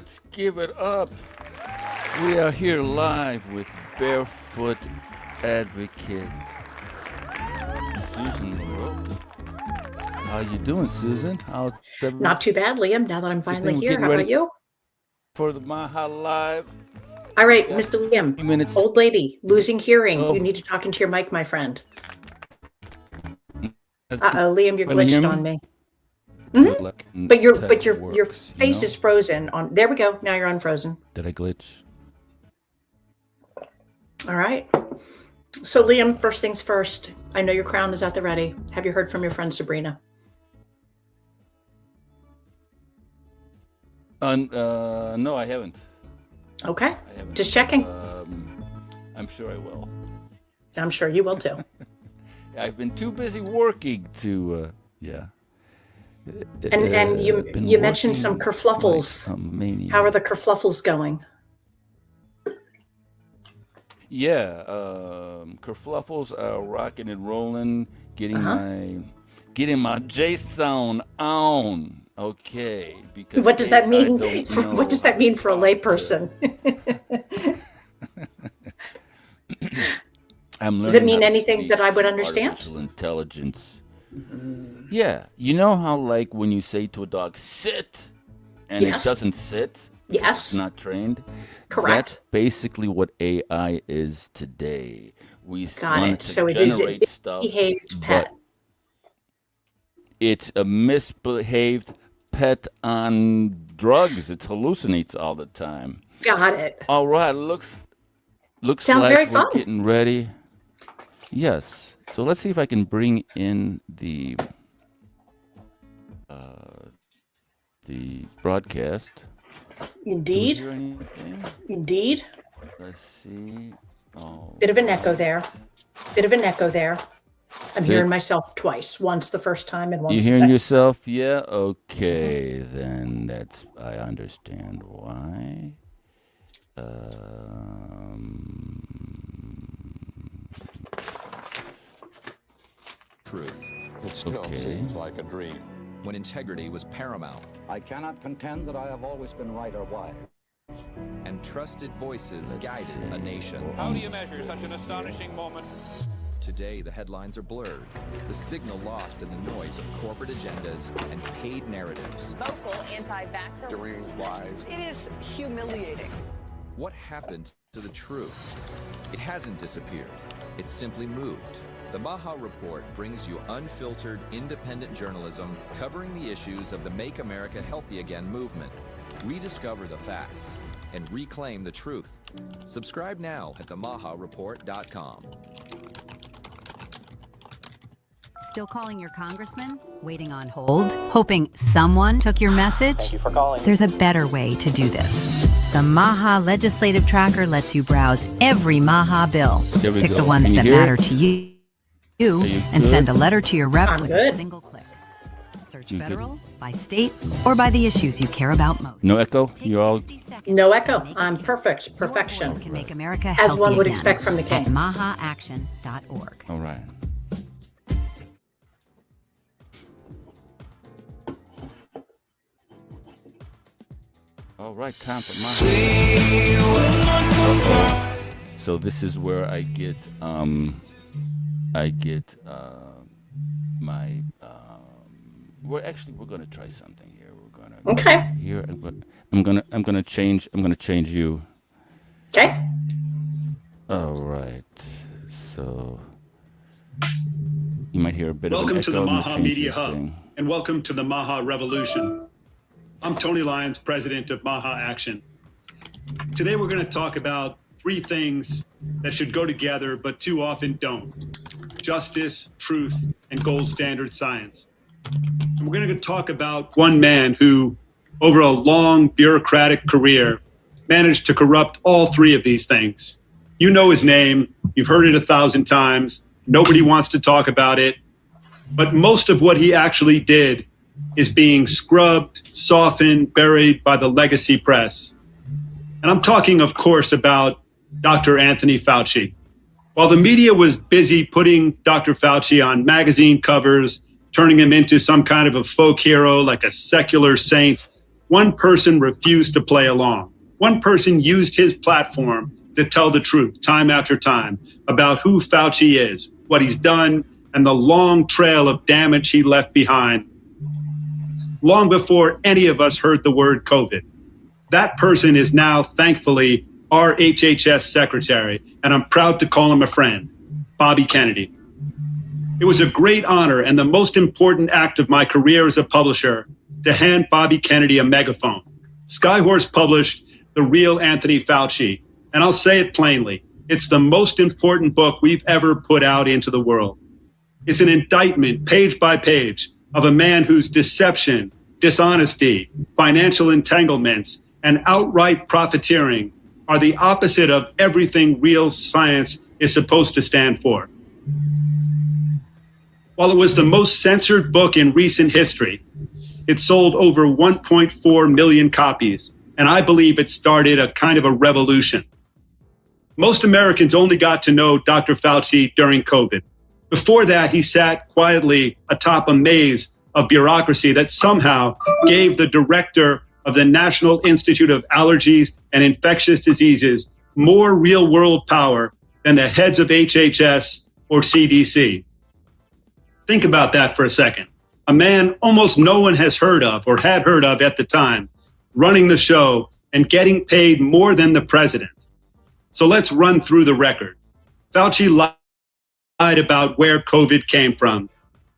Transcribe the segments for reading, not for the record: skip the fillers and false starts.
Let's give it up. We are here live with Barefoot Advocate Susan Maroto. How you doing, Susan? How's everything? Not too bad, Liam, now that I'm finally here. How about you? For the MAHA Live. All right, Mr. Liam, minutes. Old lady, losing hearing. You need to talk into your mic, my friend. Uh-oh, Liam, you're glitched on me. Mm-hmm. But your face is frozen on. There we go. Now you're unfrozen. Did I glitch? All right. So Liam, first things first. I know your crown is at the ready. Have you heard from your friend Sabrina? No, I haven't. Okay. Just checking. I'm sure I will. I'm sure you will too. I've been too busy working to, yeah. And you mentioned some kerfluffles. Like how are the kerfluffles going? Yeah, kerfluffles are rocking and rolling, getting my JSON on. Okay, because what does that mean? What does that mean for a layperson? Does it mean anything that I would understand? Artificial intelligence. Yeah, you know how like when you say to a dog sit and it doesn't sit? Yes. It's not trained. Correct. That's basically what AI is today. We Got it. So it is a misbehaved pet. It's a misbehaved pet on drugs. It hallucinates all the time. Got it. All right, looks Sounds like very we're fun. getting ready. Yes. So let's see if I can bring in the broadcast. Indeed. Do we hear anything? Indeed. Let's see. Oh. Bit of an echo there. I'm hearing myself twice. Once the first time and once You the hearing second. yourself? Yeah. Okay. Then I understand why. Truth. It still seems like a dream. When integrity was paramount. I cannot contend that I have always been right or wise. And trusted voices guided a nation. How do you measure such an astonishing moment? Today, the headlines are blurred. The signal lost in the noise of corporate agendas and paid narratives. Vocal anti-vaxxer. Deranged lies. It is humiliating. What happened to the truth? It hasn't disappeared. It's simply moved. The MAHA Report brings you unfiltered, independent journalism covering the issues of the Make America Healthy Again movement. Rediscover the facts and reclaim the truth. Subscribe now at themahareport.com. Still calling your congressman? Waiting on hold? Hoping someone took your message? Thank you for calling. There's a better way to do this. The MAHA Legislative Tracker lets you browse every MAHA bill. Pick the ones that matter to you and send a letter to your rep with a single click. Search federal, by state, or by the issues you care about most. No echo? You're all... No echo. I'm perfect. Perfection. Can make America as one would again expect from the king. At mahaaction.org. All right. All right, time for MAHA. So this is where I get my we're going to try something here. We're going to here I'm going to change you. Okay. All right. So you might hear a bit welcome of an echo. Welcome to the MAHA Media Hub thing. And welcome to the MAHA Revolution. I'm Tony Lyons, president of MAHA Action. Today we're going to talk about three things that should go together but too often don't. Justice, truth, and gold standard science. And we're going to talk about one man who, over a long bureaucratic career, managed to corrupt all three of these things. You know his name. You've heard it 1,000 times. Nobody wants to talk about it. But most of what he actually did is being scrubbed, softened, buried by the legacy press. And I'm talking, of course, about Dr. Anthony Fauci. While the media was busy putting Dr. Fauci on magazine covers, turning him into some kind of a folk hero like a secular saint, one person refused to play along. One person used his platform to tell the truth time after time about who Fauci is, what he's done, and the long trail of damage he left behind long before any of us heard the word COVID. That person is now, thankfully, our HHS secretary, and I'm proud to call him a friend, Bobby Kennedy. It was a great honor and the most important act of my career as a publisher to hand Bobby Kennedy a megaphone. Skyhorse published The Real Anthony Fauci, and I'll say it plainly, it's the most important book we've ever put out into the world. It's an indictment, page by page, of a man whose deception, dishonesty, financial entanglements, and outright profiteering are the opposite of everything real science is supposed to stand for. While it was the most censored book in recent history, it sold over 1.4 million copies, and I believe it started a kind of a revolution. Most Americans only got to know Dr. Fauci during COVID. Before that, he sat quietly atop a maze of bureaucracy that somehow gave the director of the National Institute of Allergies and Infectious Diseases more real-world power than the heads of HHS or CDC. Think about that for a second. A man almost no one has heard of or had heard of at the time, running the show and getting paid more than the president. So let's run through the record. Fauci lied about where COVID came from,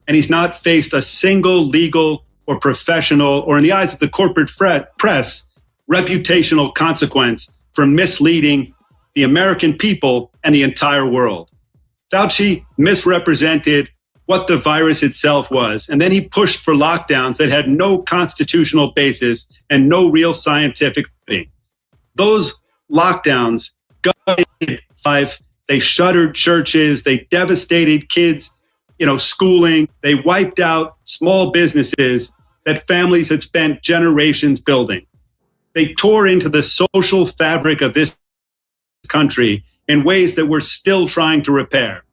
and he's not faced a single legal or professional, or in the eyes of the corporate press, reputational consequence for misleading the American people and the entire world. Fauci misrepresented what the virus itself was, and then he pushed for lockdowns that had no constitutional basis and no real scientific footing. Those lockdowns gutted life, they shuttered churches, they devastated kids, schooling, they wiped out small businesses that families had spent generations building. They tore into the social fabric of this country in ways that we're still trying to repair.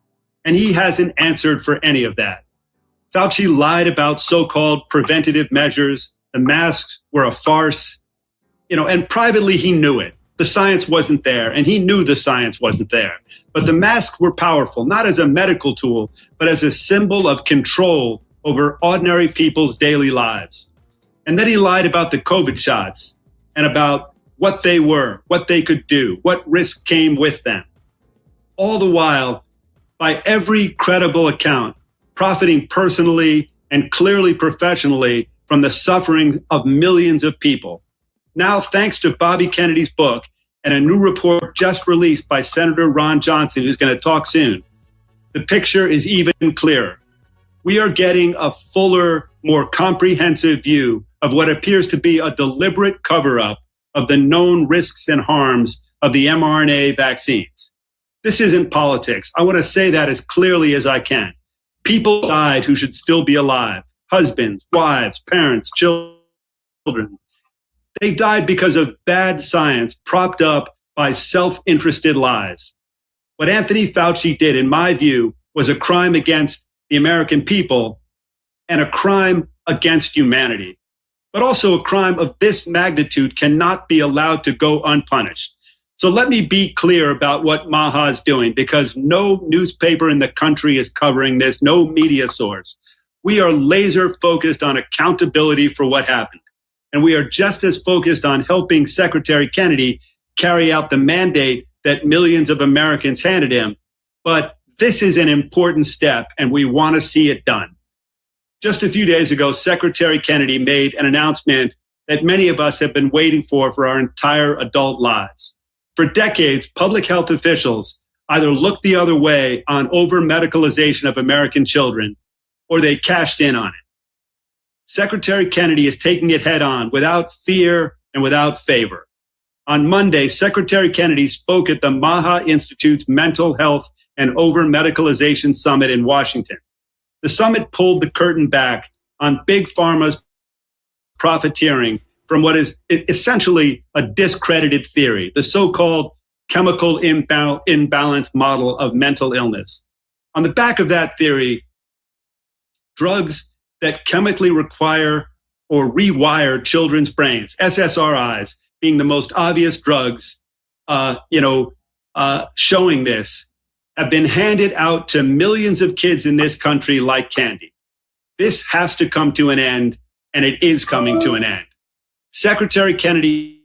And he hasn't answered for any of that. Fauci lied about so-called preventative measures. The masks were a farce, and privately he knew it. The science wasn't there, and he knew the science wasn't there. But the masks were powerful, not as a medical tool, but as a symbol of control over ordinary people's daily lives. And then he lied about the COVID shots and about what they were, what they could do, what risk came with them. All the while, by every credible account, profiting personally and clearly professionally from the suffering of millions of people. Now, thanks to Bobby Kennedy's book and a new report just released by Senator Ron Johnson, who's going to talk soon, the picture is even clearer. We are getting a fuller, more comprehensive view of what appears to be a deliberate cover-up of the known risks and harms of the mRNA vaccines. This isn't politics. I want to say that as clearly as I can. People died who should still be alive. Husbands, wives, parents, children. They died because of bad science propped up by self-interested lies. What Anthony Fauci did, in my view, was a crime against the American people and a crime against humanity. But also a crime of this magnitude cannot be allowed to go unpunished. So let me be clear about what MAHA is doing, because no newspaper in the country is covering this, no media source. We are laser focused on accountability for what happened. And we are just as focused on helping Secretary Kennedy carry out the mandate that millions of Americans handed him. But this is an important step, and we want to see it done. Just a few days ago, Secretary Kennedy made an announcement that many of us have been waiting for our entire adult lives. For decades, public health officials either looked the other way on over-medicalization of American children, or they cashed in on it. Secretary Kennedy is taking it head on without fear and without favor. On Monday, Secretary Kennedy spoke at the MAHA Institute's Mental Health and Over-Medicalization Summit in Washington. The summit pulled the curtain back on Big Pharma's profiteering from what is essentially a discredited theory, the so-called chemical imbalance model of mental illness. On the back of that theory, drugs that chemically require or rewire children's brains, SSRIs being the most obvious drugs, showing this, have been handed out to millions of kids in this country like candy. This has to come to an end, and it is coming to an end. Secretary Kennedy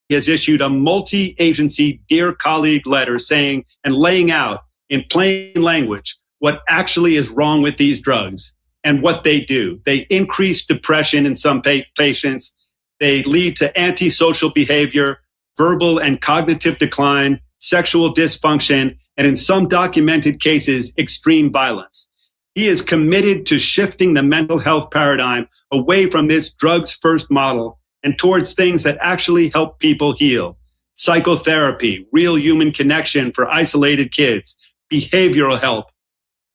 has issued a multi-agency Dear Colleague letter saying and laying out in plain language what actually is wrong with these drugs and what they do. They increase depression in some patients. They lead to antisocial behavior, verbal and cognitive decline, sexual dysfunction, and in some documented cases, extreme violence. He is committed to shifting the mental health paradigm away from this drugs first model and towards things that actually help people heal. Psychotherapy, real human connection for isolated kids, behavioral help,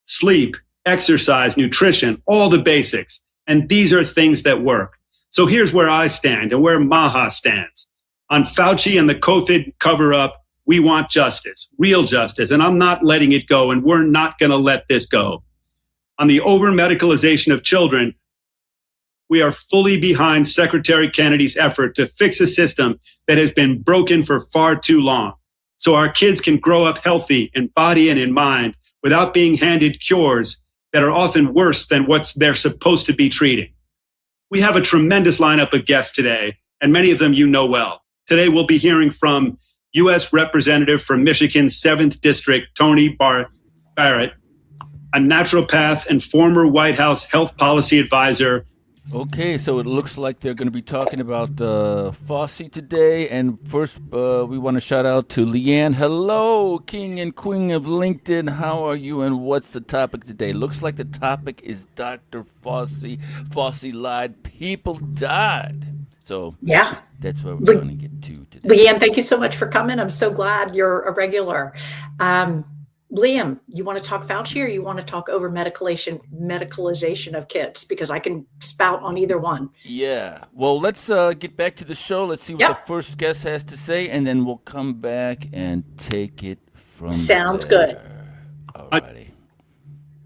sleep, exercise, nutrition, all the basics. And these are things that work. So here's where I stand and where MAHA stands. On Fauci and the COVID cover-up, we want justice, real justice, and I'm not letting it go, and we're not going to let this go. On the over-medicalization of children, we are fully behind Secretary Kennedy's effort to fix a system that has been broken for far too long, so our kids can grow up healthy in body and in mind without being handed cures that are often worse than what they're supposed to be treating. We have a tremendous lineup of guests today, and many of them you know well. Today we'll be hearing from U.S. Representative from Michigan's 7th District, Tony Barrett, a naturopath and former White House health policy advisor. Okay, so it looks like they're going to be talking about Fauci today. And first, we want to shout out to Leanne. Hello, King and Queen of LinkedIn. How are you, and what's the topic today? Looks like the topic is Dr. Fauci. Fauci lied. People died. So yeah, that's what we're going to get to today. Leanne, thank you so much for coming. I'm so glad you're a regular. Liam, you want to talk Fauci or you want to talk over medicalization of kids? Because I can spout on either one. Yeah. Well, let's get back to the show. Let's see what the first guest has to say, and then we'll come back and take it from Sounds there. Good. Alrighty.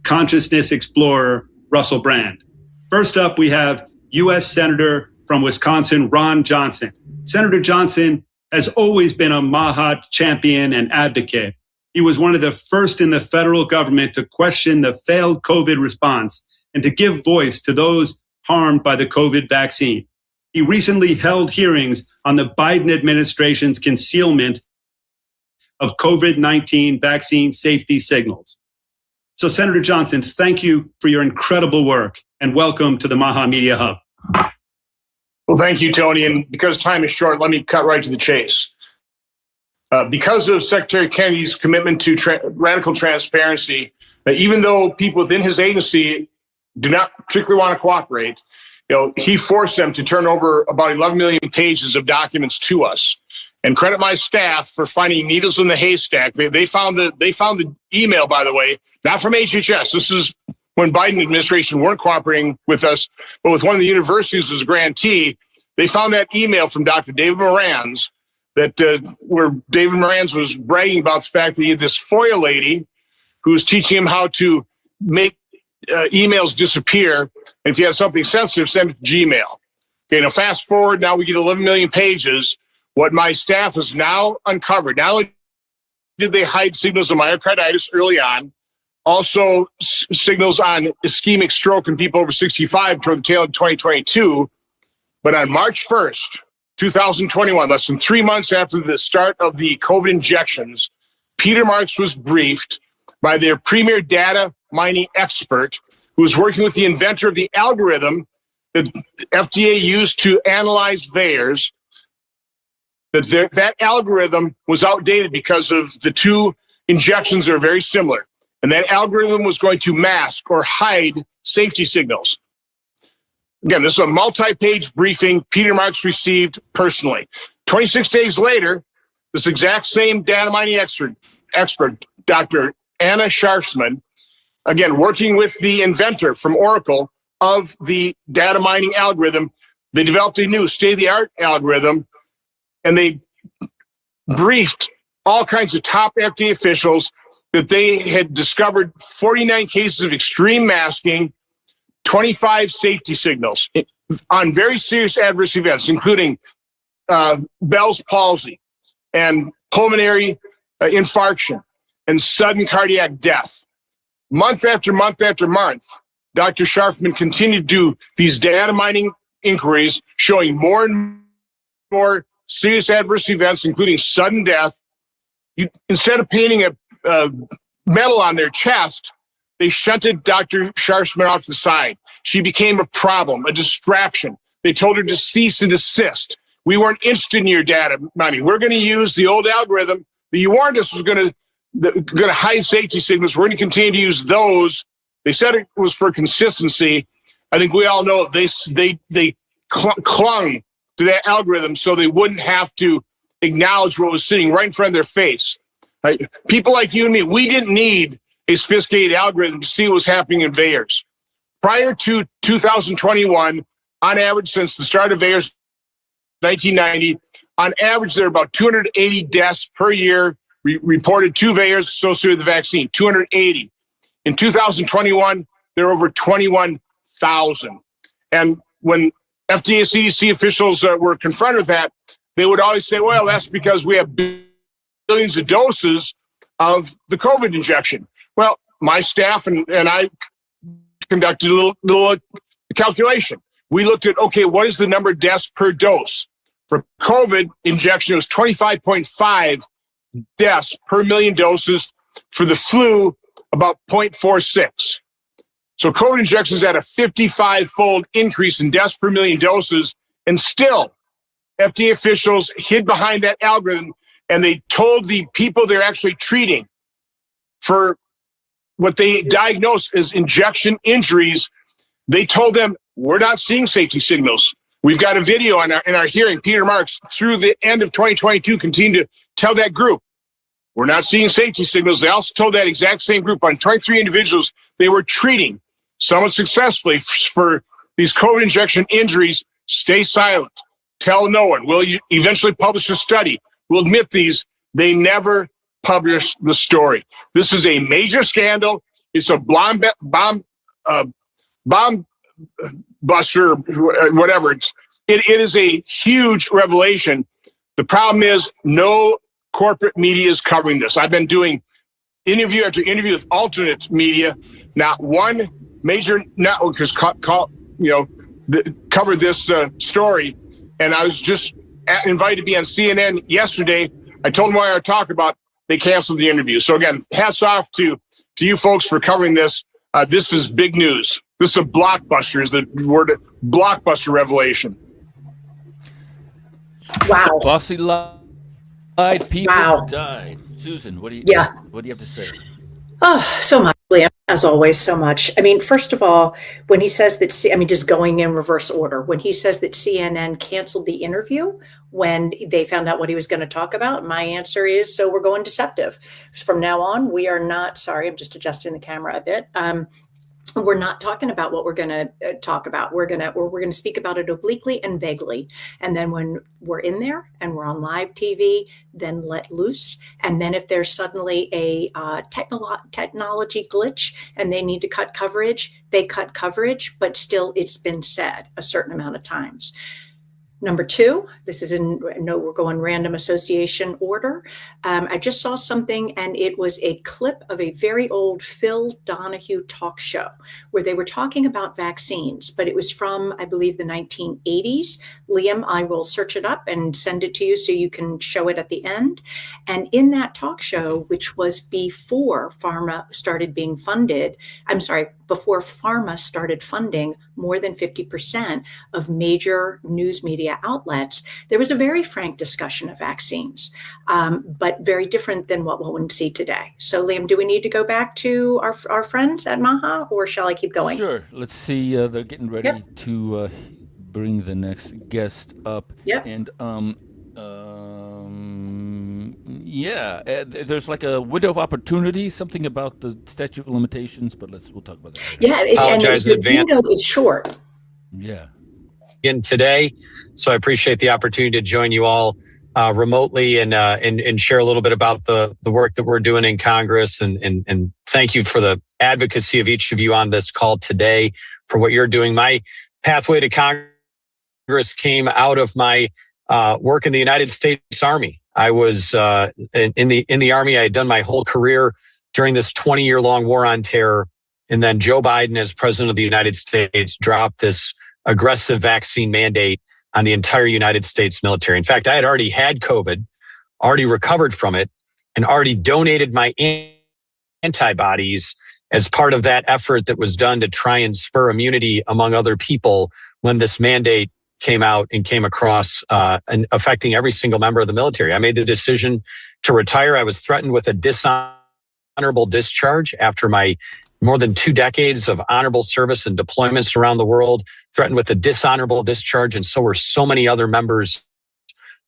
Consciousness explorer Russell Brand. First up, we have U.S. Senator from Wisconsin, Ron Johnson. Senator Johnson has always been a MAHA champion and advocate. He was one of the first in the federal government to question the failed COVID response and to give voice to those harmed by the COVID vaccine. He recently held hearings on the Biden administration's concealment of COVID-19 vaccine safety signals. So, Senator Johnson, thank you for your incredible work and welcome to the MAHA Media Hub. Well, thank you, Tony. And because time is short, let me cut right to the chase. Because of Secretary Kennedy's commitment to radical transparency, even though people within his agency do not particularly want to cooperate, he forced them to turn over about 11 million pages of documents to us. And credit my staff for finding needles in the haystack. They found the email, by the way, not from HHS. This is when Biden administration weren't cooperating with us, but with one of the universities as a grantee. They found that email from Dr. David Moran's where David Moran's was bragging about the fact that he had this FOIA lady who was teaching him how to make emails disappear. And if you have something sensitive, send it to Gmail. Okay, now fast forward, now we get 11 million pages. What my staff has now uncovered, not only did they hide signals of myocarditis early on, also signals on ischemic stroke in people over 65 toward the tail of 2022. But on March 1st, 2021, less than 3 months after the start of the COVID injections, Peter Marks was briefed by their premier data mining expert who was working with the inventor of the algorithm that FDA used to analyze VAERS, that algorithm was outdated because of the two injections that are very similar. And that algorithm was going to mask or hide safety signals. Again, this is a multi-page briefing Peter Marks received personally. 26 days later, this exact same data mining expert, Dr. Anna Sharfsman, again, working with the inventor from Oracle of the data mining algorithm, they developed a new state-of-the-art algorithm, and they briefed all kinds of top FDA officials that they had discovered 49 cases of extreme masking, 25 safety signals on very serious adverse events, including Bell's palsy and pulmonary infarction and sudden cardiac death. Month after month after month, Dr. Scharfman continued to do these data mining inquiries showing more and more serious adverse events, including sudden death. Instead of painting a medal on their chest, they shunted Dr. Scharfman off the side. She became a problem, a distraction. They told her to cease and desist. We weren't interested in your data mining. We're going to use the old algorithm that you warned us was going to hide safety signals. We're going to continue to use those. They said it was for consistency. I think we all know they clung to that algorithm so they wouldn't have to acknowledge what was sitting right in front of their face. Right? People like you and me, we didn't need a sophisticated algorithm to see what was happening in VAERS. Prior to 2021, on average, since the start of VAERS 1990, on average, there are about 280 deaths per year reported to VAERS associated with the vaccine, 280. In 2021, there are over 21,000. And when FDA, CDC officials were confronted with that, they would always say, well, that's because we have billions of doses of the COVID injection. Well, my staff and I conducted a little calculation. We looked at, okay, what is the number of deaths per dose? For COVID injection, it was 25.5 deaths per million doses. For the flu, about 0.46. So COVID injections had a 55-fold increase in deaths per million doses, and still FDA officials hid behind that algorithm, and they told the people they're actually treating for what they diagnosed as injection injuries, they told them, we're not seeing safety signals. We've got a video in our hearing. Peter Marks, through the end of 2022, continued to tell that group, we're not seeing safety signals. They also told that exact same group on 23 individuals they were treating, somewhat successfully, for these COVID injection injuries, stay silent. Tell no one. We'll eventually publish a study. We'll admit these. They never published the story. This is a major scandal. It's a bomb buster, whatever. It is a huge revelation. The problem is no corporate media is covering this. I've been doing interview after interview with alternate media. Not one major network has covered this story. And I was just invited to be on CNN yesterday. I told them what I would talk about. They canceled the interview. So again, hats off to you folks for covering this. This is big news. This is a blockbuster, is the word, blockbuster revelation. Wow. Bossy lied, people died. Susan, what do you have to say? Oh, so much, Liam, as always, so much. I mean, first of all, when he says that, just going in reverse order, when he says that CNN canceled the interview when they found out what he was going to talk about, my answer is, so we're going deceptive. From now on, we are not, sorry, I'm just adjusting the camera a bit. We're not talking about what we're going to talk about. We're going to speak about it obliquely and vaguely. And then when we're in there and we're on live TV, then let loose. And then if there's suddenly a technology glitch and they need to cut coverage, they cut coverage, but still it's been said a certain amount of times. Number two, this is we're going random association order. I just saw something, and it was a clip of a very old Phil Donahue talk show where they were talking about vaccines, but it was from, I believe, the 1980s. Liam, I will search it up and send it to you so you can show it at the end. And in that talk show, which was before pharma started being funded, before pharma started funding more than 50% of major news media outlets, there was a very frank discussion of vaccines, but very different than what we'll see today. So, Liam, do we need to go back to our friends at MAHA, or shall I keep going? Sure. Let's see. They're getting ready to bring the next guest up. Yep. And there's like a window of opportunity, something about the statute of limitations, but we'll talk about that. Yeah, and the window is short. Yeah. In today, so I appreciate the opportunity to join you all remotely and share a little bit about the work that we're doing in Congress, and thank you for the advocacy of each of you on this call today for what you're doing. My pathway to Congress Congress came out of my work in the United States Army. I was in the Army. I had done my whole career during this 20-year-long war on terror. And then Joe Biden, as president of the United States, dropped this aggressive vaccine mandate on the entire United States military. In fact, I had already had COVID, already recovered from it, and already donated my antibodies as part of that effort that was done to try and spur immunity among other people when this mandate came out and came across and affecting every single member of the military. I made the decision to retire. I was threatened with a dishonorable discharge after my more than 2 decades of honorable service and deployments around the world, threatened with a dishonorable discharge. And so were so many other members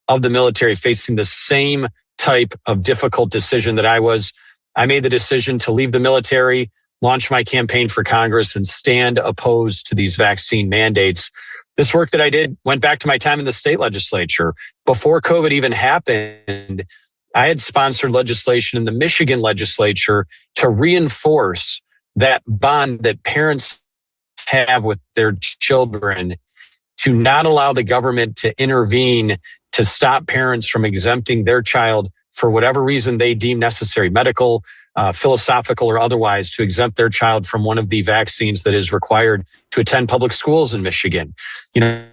of the military facing the same type of difficult decision that I was. I made the decision to leave the military, launch my campaign for Congress, and stand opposed to these vaccine mandates. This work that I did went back to my time in the state legislature. Before COVID even happened, I had sponsored legislation in the Michigan legislature to reinforce that bond that parents have with their children, to not allow the government to intervene to stop parents from exempting their child for whatever reason they deem necessary, medical, philosophical, or otherwise, to exempt their child from one of the vaccines that is required to attend public schools in Michigan. You know,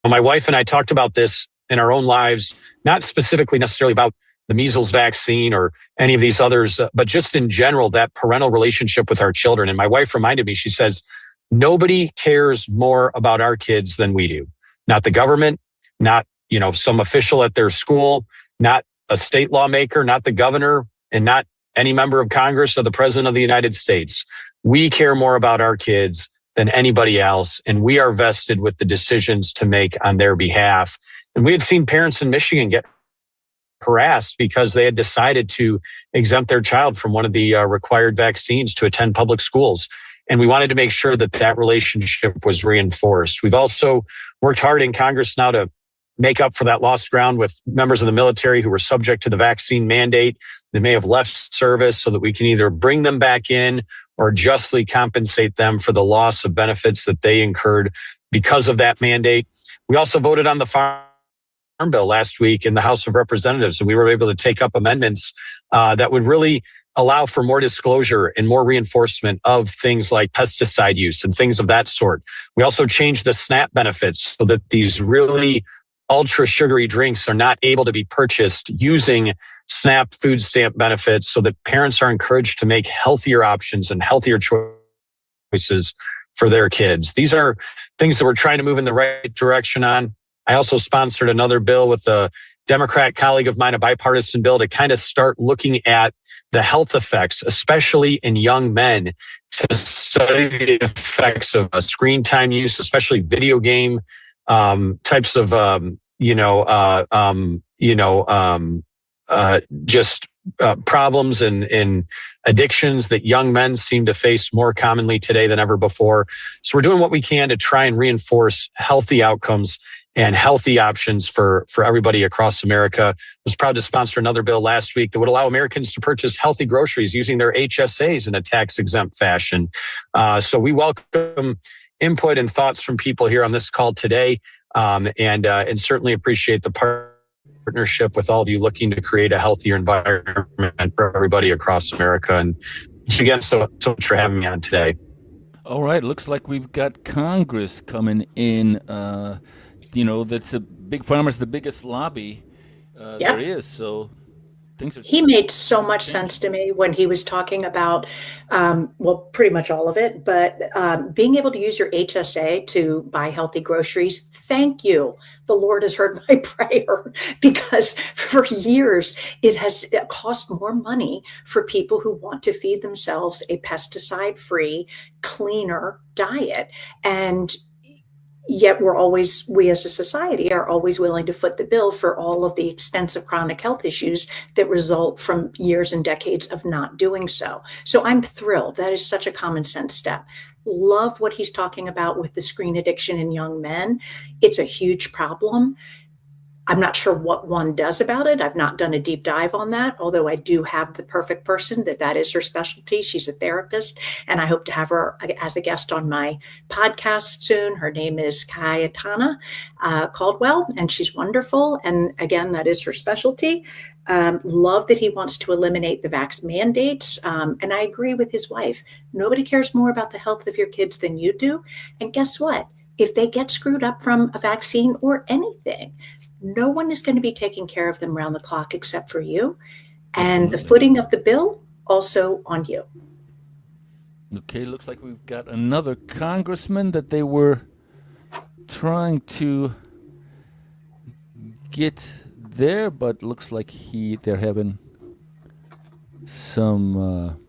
my wife and I talked about this in our own lives, not specifically necessarily about the measles vaccine or any of these others, but just in general, that parental relationship with our children. And my wife reminded me, she says, nobody cares more about our kids than we do. Not the government, not, some official at their school, not a state lawmaker, not the governor, and not any member of Congress or the president of the United States. We care more about our kids than anybody else, and we are vested with the decisions to make on their behalf. And we had seen parents in Michigan get harassed because they had decided to exempt their child from one of the required vaccines to attend public schools. And we wanted to make sure that that relationship was reinforced. We've also worked hard in Congress now to make up for that lost ground with members of the military who were subject to the vaccine mandate. They may have left service, so that we can either bring them back in or justly compensate them for the loss of benefits that they incurred because of that mandate. We also voted on the Farm Bill last week in the House of Representatives, and we were able to take up amendments that would really allow for more disclosure and more reinforcement of things like pesticide use and things of that sort. We also changed the SNAP benefits so that these really ultra sugary drinks are not able to be purchased using SNAP food stamp benefits, so that parents are encouraged to make healthier options and healthier choices for their kids. These are things that we're trying to move in the right direction on. I also sponsored another bill with a Democrat colleague of mine, a bipartisan bill, to kind of start looking at the health effects, especially in young men, to study the effects of screen time use, especially video game types of problems and addictions that young men seem to face more commonly today than ever before. So we're doing what we can to try and reinforce healthy outcomes and healthy options for everybody across America. I was proud to sponsor another bill last week that would allow Americans to purchase healthy groceries using their HSAs in a tax-exempt fashion. So we welcome input and thoughts from people here on this call today, and certainly appreciate the partnership with all of you looking to create a healthier environment for everybody across America. And again, so much for having me on today. All right, looks like we've got Congress coming in. That's a big farmer's the biggest lobby there is. So he made so much sense to me when he was talking about, pretty much all of it, but being able to use your HSA to buy healthy groceries. Thank you. The Lord has heard my prayer, because for years it has cost more money for people who want to feed themselves a pesticide-free, cleaner diet. And yet we as a society are always willing to foot the bill for all of the extensive chronic health issues that result from years and decades of not doing so. So I'm thrilled. That is such a common sense step. Love what he's talking about with the screen addiction in young men. It's a huge problem. I'm not sure what one does about it. I've not done a deep dive on that, although I do have the perfect person that is her specialty. She's a therapist, and I hope to have her as a guest on my podcast soon. Her name is Cayetana Caldwell, and she's wonderful. And again, that is her specialty. Love that he wants to eliminate the vax mandates. And I agree with his wife. Nobody cares more about the health of your kids than you do. And guess what? If they get screwed up from a vaccine or anything, no one is going to be taking care of them around the clock except for you. And the footing of the bill also on you. Okay, looks like we've got another congressman that they were trying to get there, but looks like they're having some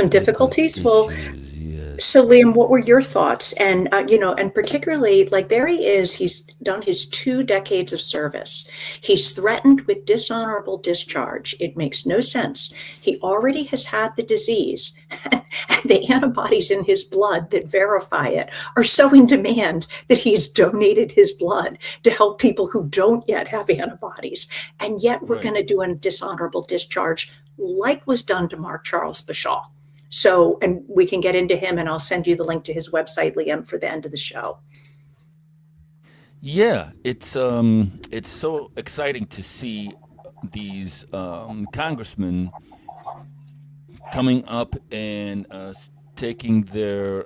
difficulties. Issues, well, yes. So Liam, what were your thoughts? And and particularly, like, there he is. He's done his 2 decades of service. He's threatened with dishonorable discharge. It makes no sense. He already has had the disease, and the antibodies in his blood that verify it are so in demand that he's donated his blood to help people who don't yet have antibodies. And yet we're going to do a dishonorable discharge like was done to Mark Charles Bashaw. So, and we can get into him, and I'll send you the link to his website, Liam, for the end of the show. Yeah, it's so exciting to see these congressmen coming up and taking their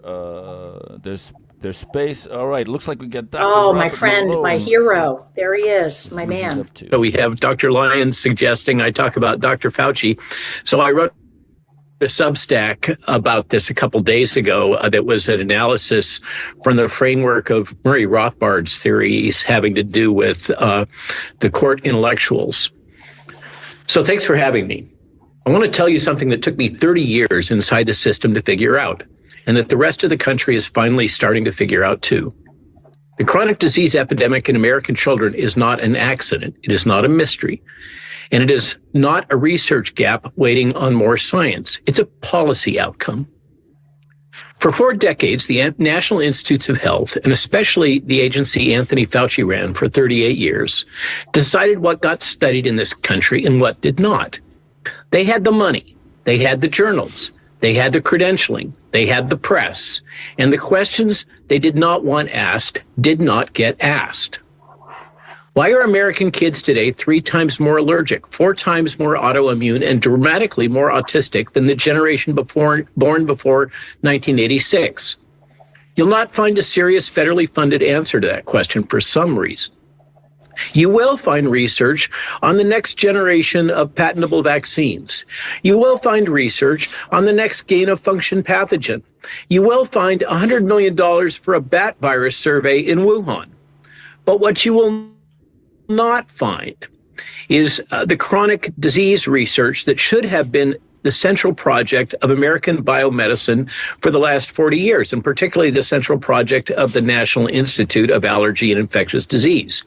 space. All right, looks like we got Dr. Oh, my Robert friend, Malone. my hero. There he is, my man. So we have Dr. Lyons suggesting I talk about Dr. Fauci. So I wrote a Substack about this a couple days ago that was an analysis from the framework of Murray Rothbard's theories having to do with the court intellectuals. So thanks for having me. I want to tell you something that took me 30 years inside the system to figure out, and that the rest of the country is finally starting to figure out too. The chronic disease epidemic in American children is not an accident. It is not a mystery. And it is not a research gap waiting on more science. It's a policy outcome. For 4 decades, the National Institutes of Health, and especially the agency Anthony Fauci ran for 38 years, decided what got studied in this country and what did not. They had the money, they had the journals, they had the credentialing, they had the press, and the questions they did not want asked did not get asked. Why are American kids today 3 times more allergic, 4 times more autoimmune, and dramatically more autistic than the generation born before 1986? You'll not find a serious federally funded answer to that question for some reason. You will find research on the next generation of patentable vaccines. You will find research on the next gain-of-function pathogen. You will find $100 million for a bat virus survey in Wuhan. But what you will not find is the chronic disease research that should have been the central project of American biomedicine for the last 40 years, and particularly the central project of the National Institute of Allergy and Infectious Disease.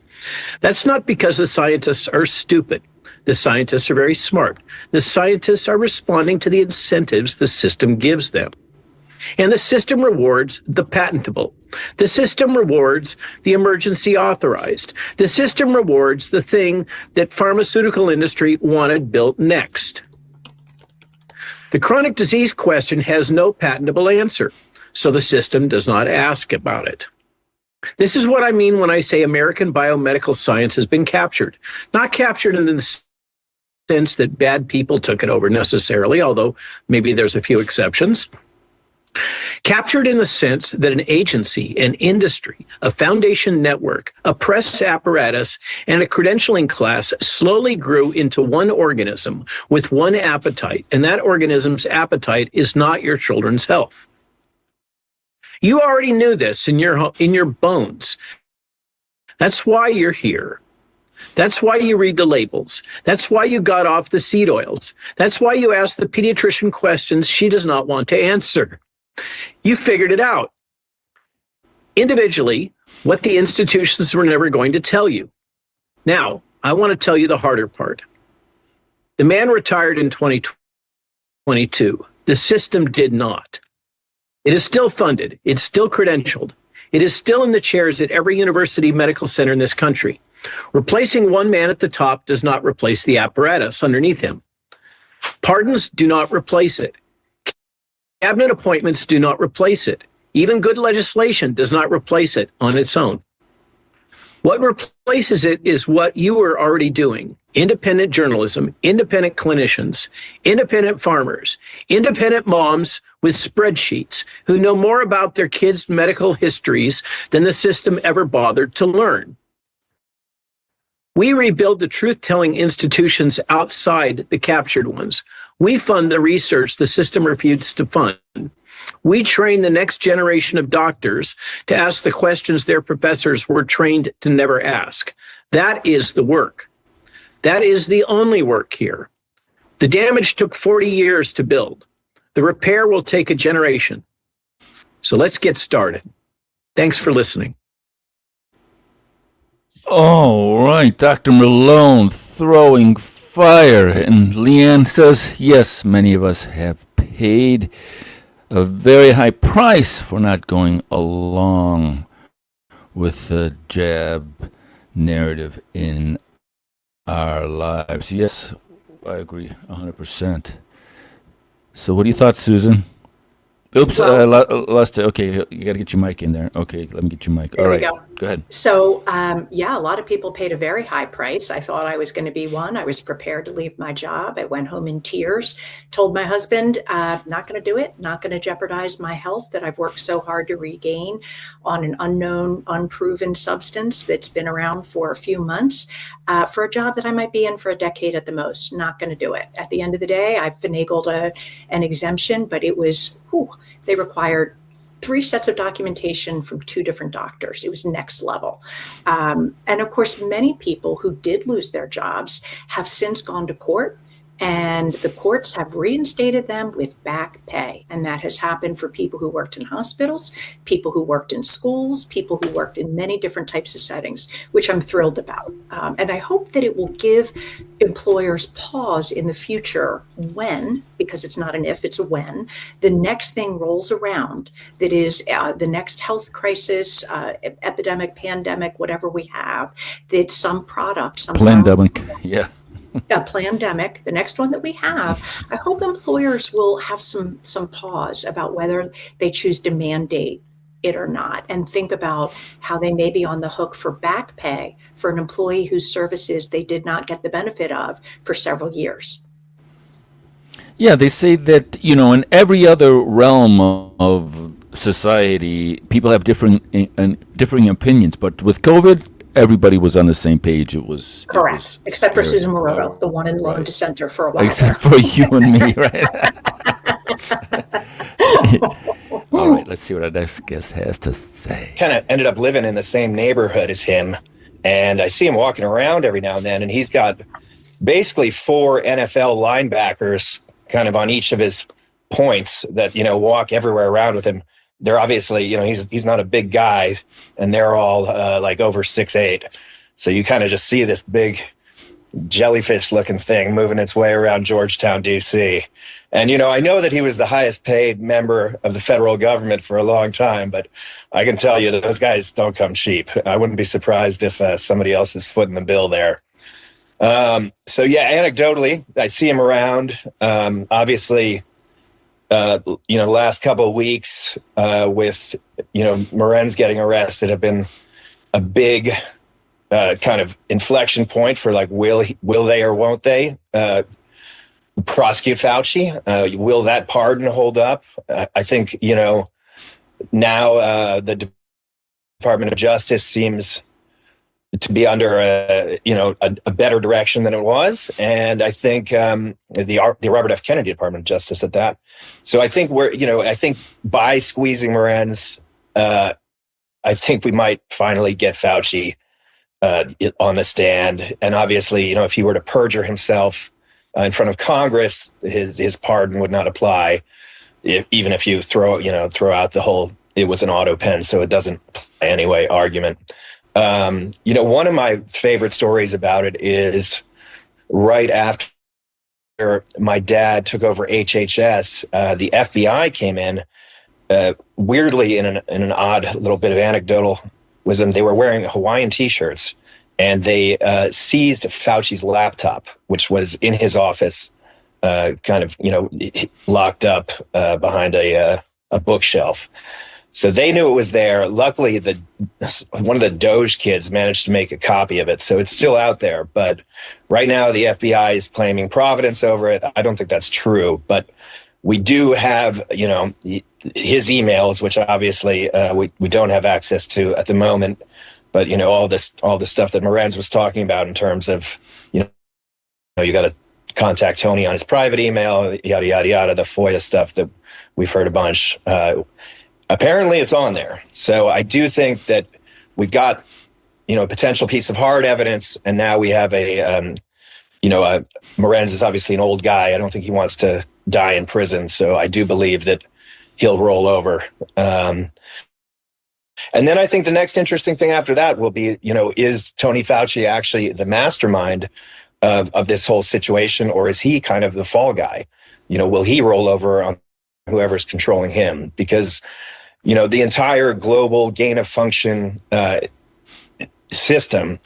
That's not because the scientists are stupid. The scientists are very smart. The scientists are responding to the incentives the system gives them. And the system rewards the patentable. The system rewards the emergency authorized. The system rewards the thing that pharmaceutical industry wanted built next. The chronic disease question has no patentable answer, so the system does not ask about it. This is what I mean when I say American biomedical science has been captured. Not captured in the sense that bad people took it over necessarily, although maybe there's a few exceptions. Captured in the sense that an agency, an industry, a foundation network, a press apparatus, and a credentialing class slowly grew into one organism with one appetite, and that organism's appetite is not your children's health. You already knew this in your bones. That's why you're here. That's why you read the labels. That's why you got off the seed oils. That's why you ask the pediatrician questions she does not want to answer. You figured it out. Individually, what the institutions were never going to tell you. Now, I want to tell you the harder part. The man retired in 2022. The system did not. It is still funded. It's still credentialed. It is still in the chairs at every university medical center in this country. Replacing one man at the top does not replace the apparatus underneath him. Pardons do not replace it. Cabinet appointments do not replace it. Even good legislation does not replace it on its own. What replaces it is what you are already doing. Independent journalism, independent clinicians, independent farmers, independent moms with spreadsheets who know more about their kids' medical histories than the system ever bothered to learn. We rebuild the truth-telling institutions outside the captured ones. We fund the research the system refuses to fund. We train the next generation of doctors to ask the questions their professors were trained to never ask. That is the work. That is the only work here. The damage took 40 years to build. The repair will take a generation. So let's get started. Thanks for listening. All right, Dr. Malone throwing fire. And Leanne says, yes, many of us have paid a very high price for not going along with the jab narrative in our lives. Yes, I agree 100%. So what are your thoughts, Susan? Oops, I lost it. Okay, you got to get your mic in there. Okay, let me get your mic. All right, go ahead. So, yeah, a lot of people paid a very high price. I thought I was going to be one. I was prepared to leave my job. I went home in tears, told my husband, not going to do it, not going to jeopardize my health that I've worked so hard to regain on an unknown, unproven substance that's been around for a few months for a job that I might be in for a decade at the most. Not going to do it. At the end of the day, I've finagled an exemption, but it was, they required 3 sets of documentation from 2 different doctors. It was next level. And of course, many people who did lose their jobs have since gone to court, and the courts have reinstated them with back pay. And that has happened for people who worked in hospitals, people who worked in schools, people who worked in many different types of settings, which I'm thrilled about. And I hope that it will give employers pause in the future when, because it's not an if, it's a when, the next thing rolls around that is the next health crisis, epidemic, pandemic, whatever we have, that some product, some pandemic, yeah. A pandemic, the next one that we have, I hope employers will have some pause about whether they choose to mandate it or not, and think about how they may be on the hook for back pay for an employee whose services they did not get the benefit of for several years. Yeah, they say that, in every other realm of society, people have differing opinions, but with COVID, everybody was on the same page. It was correct, except for Susan Maroto, the one and lone dissenter for a while. Except for you and me, right? All right, let's see what our next guest has to say. Kind of ended up living in the same neighborhood as him, and I see him walking around every now and then, and he's got basically 4 NFL linebackers kind of on each of his points that, walk everywhere around with him. They're obviously, he's not a big guy, and they're all like over 6'8". So you kind of just see this big jellyfish-looking thing moving its way around Georgetown, D.C. And, I know that he was the highest paid member of the federal government for a long time, but I can tell you that those guys don't come cheap. I wouldn't be surprised if somebody else is footing the bill there. So, yeah, anecdotally, I see him around. Obviously, the last couple of weeks with, Morenz getting arrested have been a big kind of inflection point for like, will they or won't they prosecute Fauci? Will that pardon hold up? I think, now the Department of Justice seems to be under a better direction than it was, and I think the Robert F. Kennedy Department of Justice at that. So I think I think by squeezing Morenz, I think we might finally get Fauci on the stand. And obviously, if he were to perjure himself in front of Congress, his pardon would not apply, even if you throw out the whole "it was an auto pen, so it doesn't apply anyway" argument. One of my favorite stories about it is right after my dad took over HHS, the FBI came in, weirdly in an odd little bit of anecdotal wisdom. They were wearing Hawaiian t-shirts, and they seized Fauci's laptop, which was in his office, kind of, locked up behind a bookshelf. So they knew it was there. Luckily, one of the Doge kids managed to make a copy of it, so it's still out there. But right now, the FBI is claiming providence over it. I don't think that's true, but we do have, his emails, which obviously we don't have access to at the moment. But all the stuff that Morenz was talking about in terms of, you got to contact Tony on his private email, yada yada yada, the FOIA stuff that we've heard a bunch. Apparently it's on there. So I do think that we've got, a potential piece of hard evidence. And now we have Morenz is obviously an old guy. I don't think he wants to die in prison. So I do believe that he'll roll over. And then I think the next interesting thing after that will be, is Tony Fauci actually the mastermind of this whole situation, or is he kind of the fall guy? Will he roll over on whoever's controlling him? Because the entire global gain of function system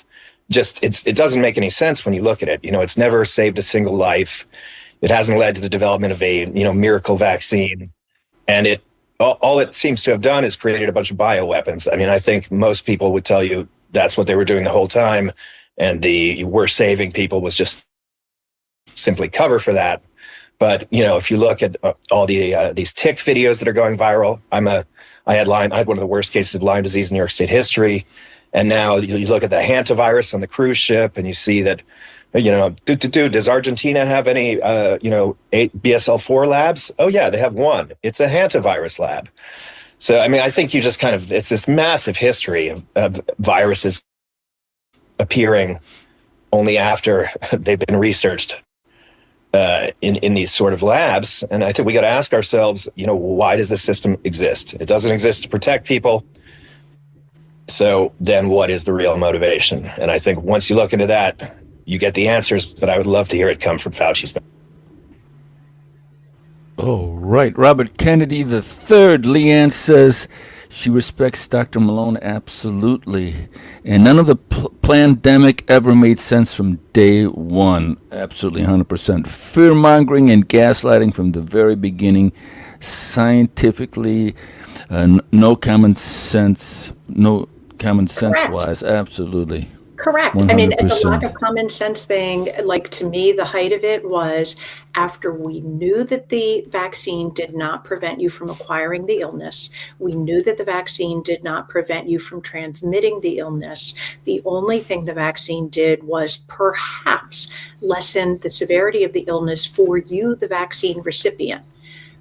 it doesn't make any sense when you look at it. It's never saved a single life. It hasn't led to the development of a miracle vaccine, and all it seems to have done is created a bunch of bioweapons. I mean, I think most people would tell you that's what they were doing the whole time, and the "we're saving people" was just simply cover for that. But if you look at all these tick videos that are going viral, I had one of the worst cases of Lyme disease in New York State history, and now you look at the hantavirus on the cruise ship, and you see that, does Argentina have any BSL-4 labs? Oh yeah, they have one. It's a hantavirus lab. So I mean, I think you just it's this massive history of viruses appearing only after they've been researched in these sort of labs. And I think we got to ask ourselves, why does this system exist? It doesn't exist to protect people. So then what is the real motivation? And I think once you look into that, you get the answers, but I would love to hear it come from Fauci's. Oh, right. Robert Kennedy III. Leanne says she respects Dr. Malone absolutely. And none of the pandemic ever made sense from day one. Absolutely, 100%. Fear-mongering and gaslighting from the very beginning. Scientifically, no common sense wise. Absolutely. Correct. 100%. I mean, the lack of common sense thing, like to me, the height of it was after we knew that the vaccine did not prevent you from acquiring the illness. We knew that the vaccine did not prevent you from transmitting the illness. The only thing the vaccine did was perhaps lessen the severity of the illness for you, the vaccine recipient.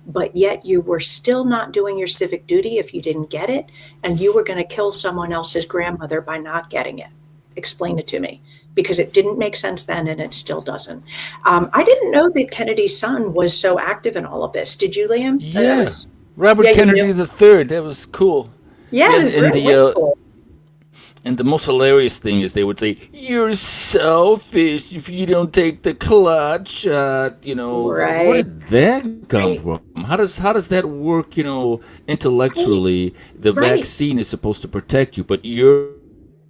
But yet you were still not doing your civic duty if you didn't get it, and you were going to kill someone else's grandmother by not getting it. Explain it to me, because it didn't make sense then and it still doesn't. I didn't know that Kennedy's son was so active in all of this. Did you, Liam? Yes. Robert Kennedy III. That was cool. Yeah, it was really cool. And the most hilarious thing is they would say, "You're selfish if you don't take the clot shot." Right. Where did that come from? How does that work? Intellectually, the vaccine is supposed to protect you, but you're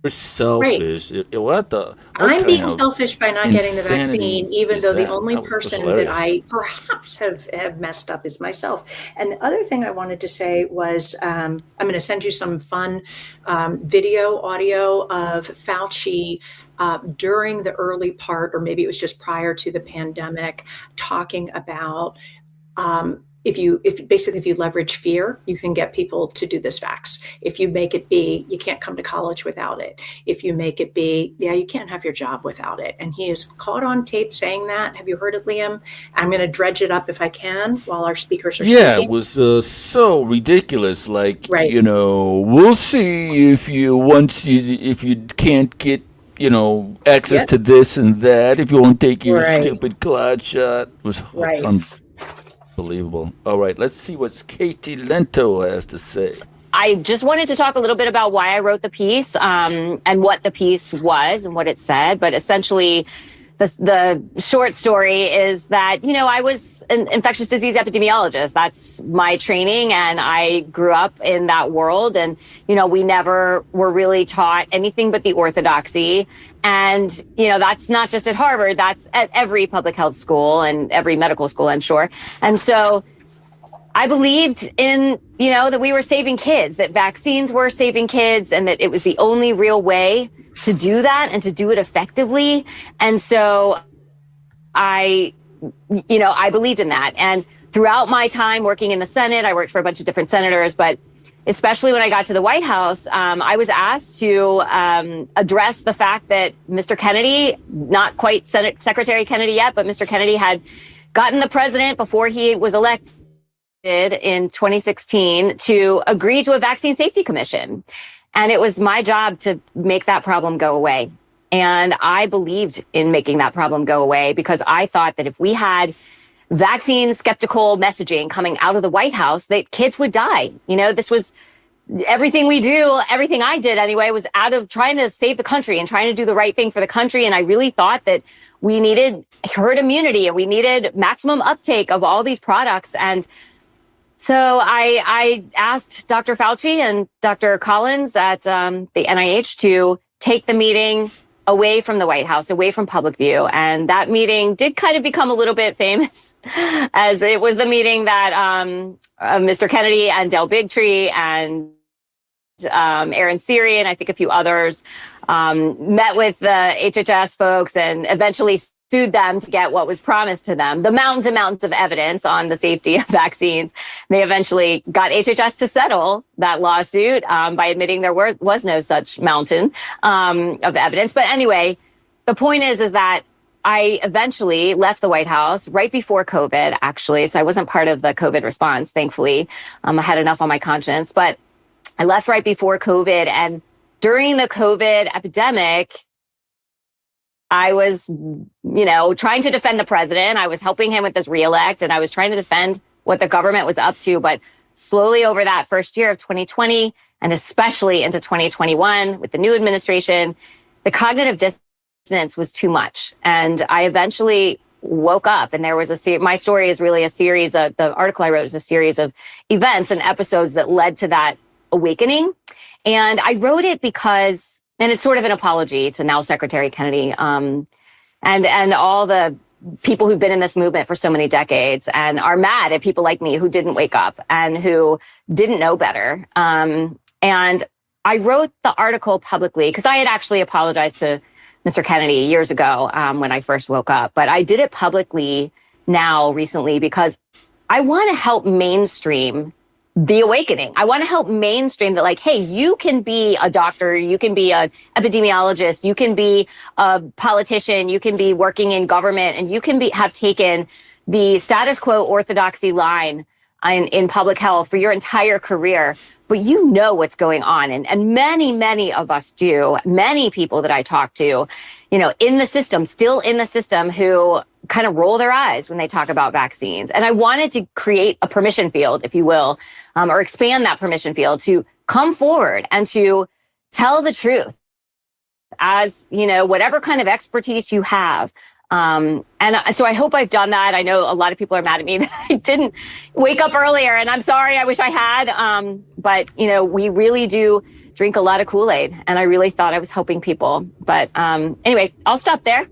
selfish. I'm being selfish by not getting the vaccine, even though the only person that I perhaps have messed up is myself. And the other thing I wanted to say was, I'm going to send you some fun video, audio of Fauci during the early part, or maybe it was just prior to the pandemic, talking about if you leverage fear, you can get people to do this vax. If you make it be, you can't come to college without it. If you make it be, you can't have your job without it. And he is caught on tape saying that. Have you heard it, Liam? I'm going to dredge it up if I can while our speakers are speaking. Yeah, it was so ridiculous. We'll see if you can't get access to this and that, if you won't take your stupid clot shot. It was unbelievable. All right, let's see what Katie Lento has to say. I just wanted to talk a little bit about why I wrote the piece and what the piece was and what it said. But essentially, the short story is that, you know, I was an infectious disease epidemiologist. That's my training, and I grew up in that world. And, you know, we never were really taught anything but the orthodoxy. And, you know, that's not just at Harvard, that's at every public health school and every medical school, I'm sure. And so I believed in, you know, that we were saving kids, that vaccines were saving kids, and that it was the only real way to do that and to do it effectively. And so I believed in that. And throughout my time working in the Senate, I worked for a bunch of different senators, but especially when I got to the White House, I was asked to address the fact that Mr. Kennedy, not quite Secretary Kennedy yet, but Mr. Kennedy had gotten the president before he was elected in 2016 to agree to a vaccine safety commission. And it was my job to make that problem go away. And I believed in making that problem go away because I thought that if we had vaccine skeptical messaging coming out of the White House, that kids would die. You know, this was everything we do, everything I did anyway, was out of trying to save the country and trying to do the right thing for the country. And I really thought that we needed herd immunity and we needed maximum uptake of all these products. And so I asked Dr. Fauci and Dr. Collins at the NIH to take the meeting away from the White House, away from public view. And that meeting did kind of become a little bit famous as it was the meeting that Mr. Kennedy and Del Bigtree and Aaron Siri and I think a few others met with the HHS folks and eventually sued them to get what was promised to them, the mountains and mountains of evidence on the safety of vaccines. They eventually got HHS to settle that lawsuit by admitting there was no such mountain of evidence. But anyway, the point is that I eventually left the White House right before COVID, actually. So I wasn't part of the COVID response, thankfully. I had enough on my conscience, but I left right before COVID. And during the COVID epidemic, I was, you know, trying to defend the president. I was helping him with this reelect, and I was trying to defend what the government was up to. But slowly over that first year of 2020, and especially into 2021 with the new administration, the cognitive dissonance was too much. And I eventually woke up, and there was my story is really a series of, the article I wrote is a series of events and episodes that led to that awakening. And I wrote it because, and it's sort of an apology to now Secretary Kennedy and all the people who've been in this movement for so many decades and are mad at people like me who didn't wake up and who didn't know better. And I wrote the article publicly because I had actually apologized to Mr. Kennedy years ago when I first woke up. But I did it publicly now recently because I want to help mainstream the awakening. I want to help mainstream that, like, hey, you can be a doctor, you can be an epidemiologist, you can be a politician, you can be working in government, and you can have taken the status quo orthodoxy line in public health for your entire career, but you know what's going on. And many, many of us do. Many people that I talk to, you know, in the system, still in the system, who kind of roll their eyes when they talk about vaccines. And I wanted to create a permission field, if you will, or expand that permission field to come forward and to tell the truth as, you know, whatever kind of expertise you have. And so I hope I've done that. I know a lot of people are mad at me that I didn't wake up earlier, and I'm sorry, I wish I had. But, you know, we really do drink a lot of Kool-Aid, and I really thought I was helping people. But anyway, I'll stop there.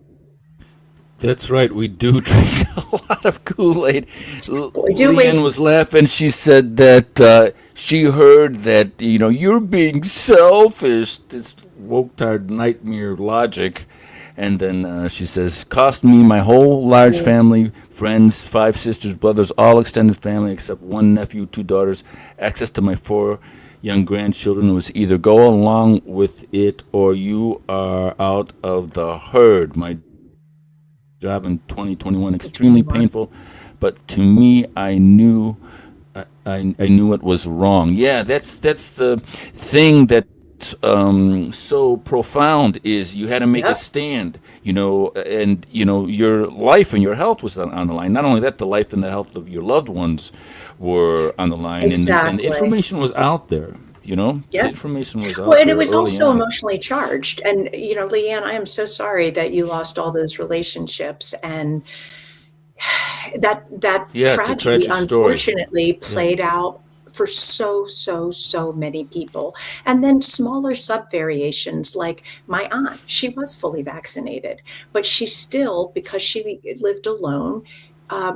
That's right. We do drink a lot of Kool-Aid. Do we? Leanne was laughing. She said that she heard that, you know, you're being selfish. This woke-tard nightmare logic. And then she says, cost me my whole large family, friends, 5 sisters, brothers, all extended family except 1 nephew, 2 daughters, access to my 4 young grandchildren. Was either go along with it or you are out of the herd. My job in 2021 extremely painful, but to me, I knew it was wrong. Yeah, that's the thing that's so profound, is you had to make a stand, you know, and you know your life and your health was on the line. Not only that, the life and the health of your loved ones were on the line, Exactly. and the information was out there. The Yeah. information was out Well, and there it was early also on. emotionally charged. And, Leanne, I am so sorry that you lost all those relationships, and that Yeah, it's a tragedy tragic story. unfortunately played out for so many people. And then smaller sub-variations, like my aunt, she was fully vaccinated, but she still, because she lived alone,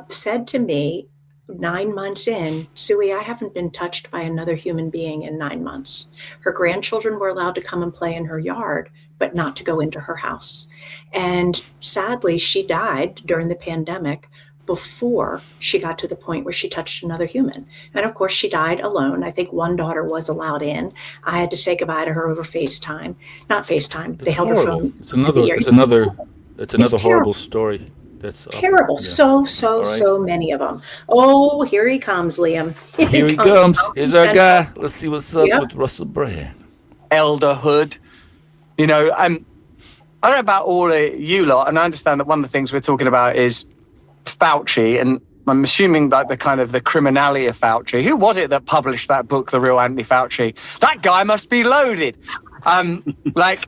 said to me 9 months in, Suey, I haven't been touched by another human being in 9 months. Her grandchildren were allowed to come and play in her yard, but not to go into her house. And sadly, she died during the pandemic before she got to the point where she touched another human. And of course, she died alone. I think one daughter was allowed in. I had to say goodbye to her over FaceTime. Not FaceTime. They held her phone. It's another horrible story. That's terrible. Yeah. So many of them. Oh, here he comes, Liam. Here he comes. Here's our guy. Let's see what's up with Russell Brand. Elderhood. I don't know about all of you lot, and I understand that one of the things we're talking about is Fauci, and I'm assuming that the criminality of Fauci. Who was it that published that book, The Real Anthony Fauci? That guy must be loaded. Like,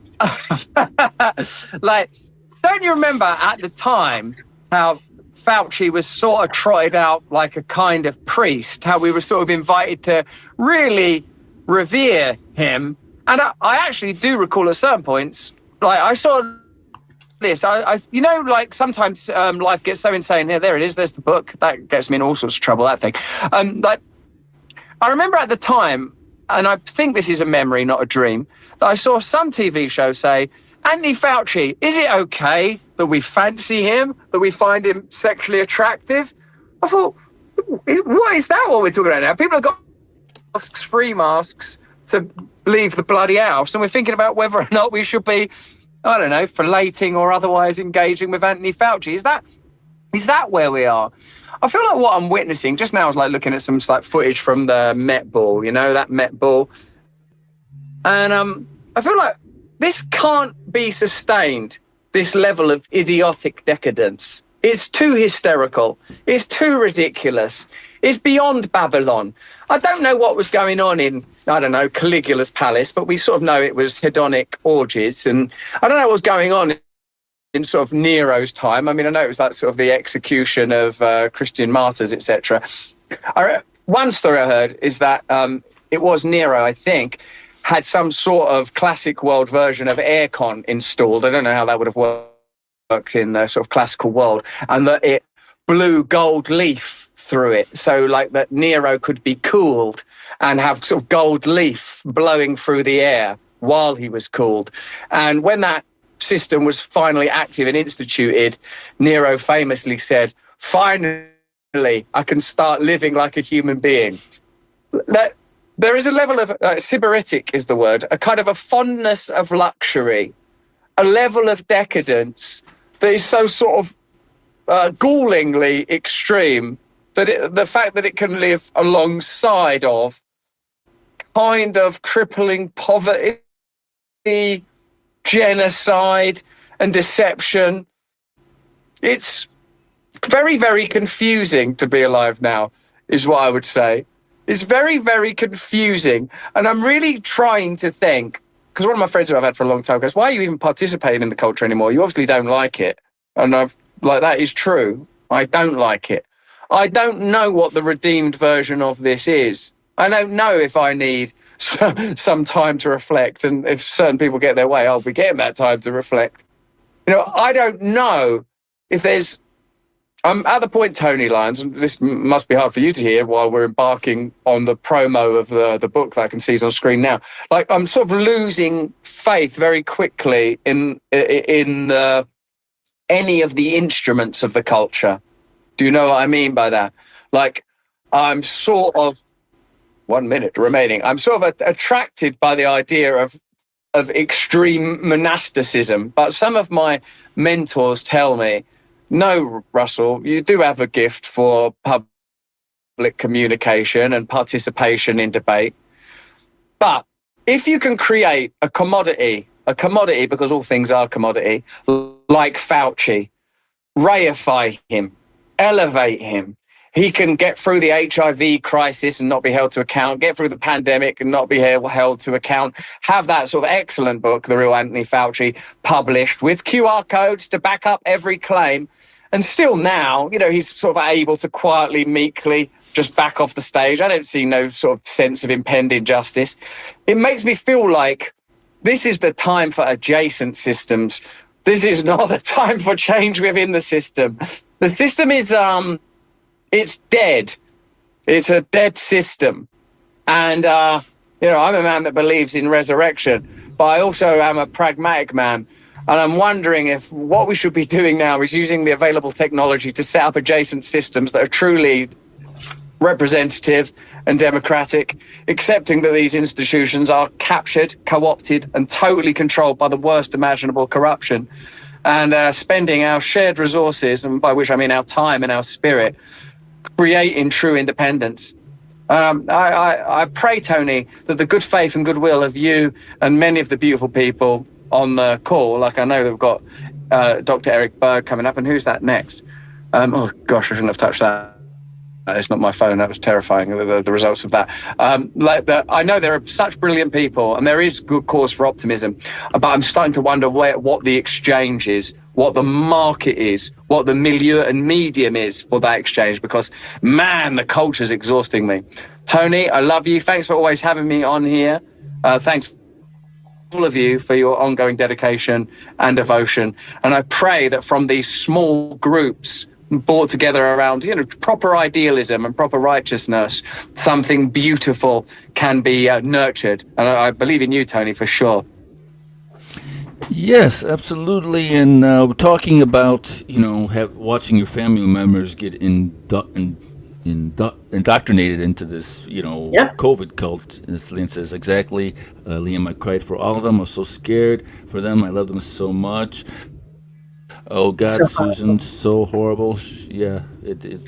don't you remember at the time how Fauci was sort of trotted out like a kind of priest, how we were sort of invited to really revere him? And I actually do recall at certain points, like I saw this, like sometimes life gets so insane. There it is, there's the book. That gets me in all sorts of trouble, that thing. Like, I remember at the time, and I think this is a memory, not a dream, that I saw some TV show say, Anthony Fauci, is it okay that we fancy him, that we find him sexually attractive? I thought, what is that what we're talking about now? People have got masks, free masks, to leave the bloody house, and we're thinking about whether or not we should be, I don't know, filleting or otherwise engaging with Anthony Fauci. Is that where we are? I feel like what I'm witnessing just now is like looking at some footage from the Met Ball, that Met Ball. And I feel like this can't be sustained, this level of idiotic decadence. It's too hysterical. It's too ridiculous. It's beyond Babylon. I don't know what was going on in, Caligula's palace, but we sort of know it was hedonic orgies. And I don't know what was going on in sort of Nero's time. I mean, I know it was like sort of the execution of Christian martyrs, etc. One story I heard is that it was Nero, I think, had some sort of classic world version of aircon installed. I don't know how that would have worked in the sort of classical world, and that it blew gold leaf through it, so like that Nero could be cooled and have sort of gold leaf blowing through the air while he was cooled. And when that system was finally active and instituted, Nero famously said, finally, I can start living like a human being. There is a level of, sybaritic is the word, a kind of a fondness of luxury, a level of decadence that is so sort of gallingly extreme that the fact that it can live alongside of kind of crippling poverty, genocide and deception. It's very, very confusing to be alive now, is what I would say. It's very, very confusing. And I'm really trying to think, because one of my friends who I've had for a long time goes, why are you even participating in the culture anymore? You obviously don't like it. And that is true. I don't like it. I don't know what the redeemed version of this is. I don't know if I need some time to reflect. And if certain people get their way, I'll be getting that time to reflect. I don't know if there's... I'm at the point, Tony Lyons, and this must be hard for you to hear while we're embarking on the promo of the book that I can see is on screen now. Like, I'm sort of losing faith very quickly in any of the instruments of the culture. Do you know what I mean by that? Like, I'm sort of 1 minute remaining. I'm sort of attracted by the idea of extreme monasticism. But some of my mentors tell me, no, Russell, you do have a gift for public communication and participation in debate. But if you can create a commodity because all things are commodity, like Fauci, reify him, elevate him, he can get through the HIV crisis and not be held to account, get through the pandemic and not be held to account, have that sort of excellent book, The Real Anthony Fauci, published with QR codes to back up every claim. And still now, he's sort of able to quietly, meekly just back off the stage. I don't see no sort of sense of impending justice. It makes me feel like this is the time for adjacent systems. This is not the time for change within the system. The system is, it's dead. It's a dead system. And, I'm a man that believes in resurrection, but I also am a pragmatic man. And I'm wondering if what we should be doing now is using the available technology to set up adjacent systems that are truly representative and democratic, accepting that these institutions are captured, co-opted, and totally controlled by the worst imaginable corruption, and spending our shared resources, and by which I mean our time and our spirit, creating true independence. I pray, Tony, that the good faith and goodwill of you and many of the beautiful people on the call, like I know that we've got Dr. Eric Berg coming up, and who's that next? Oh gosh, I shouldn't have touched that. It's not my phone. That was terrifying, the results of that. I know there are such brilliant people, and there is good cause for optimism, but I'm starting to wonder what the exchange is, what the market is, what the milieu and medium is for that exchange, because, man, the culture's exhausting me. Tony, I love you. Thanks for always having me on here. Thanks all of you for your ongoing dedication and devotion. And I pray that from these small groups brought together around, proper idealism and proper righteousness, something beautiful can be nurtured. And I believe in you, Tony, for sure. Yes, absolutely. And we're talking about, watching your family members get indoctrinated into this, COVID cult. As Liam says, exactly. Liam, I cried for all of them. I was so scared for them. I love them so much. Oh God, so Susan, so horrible. Yeah, it's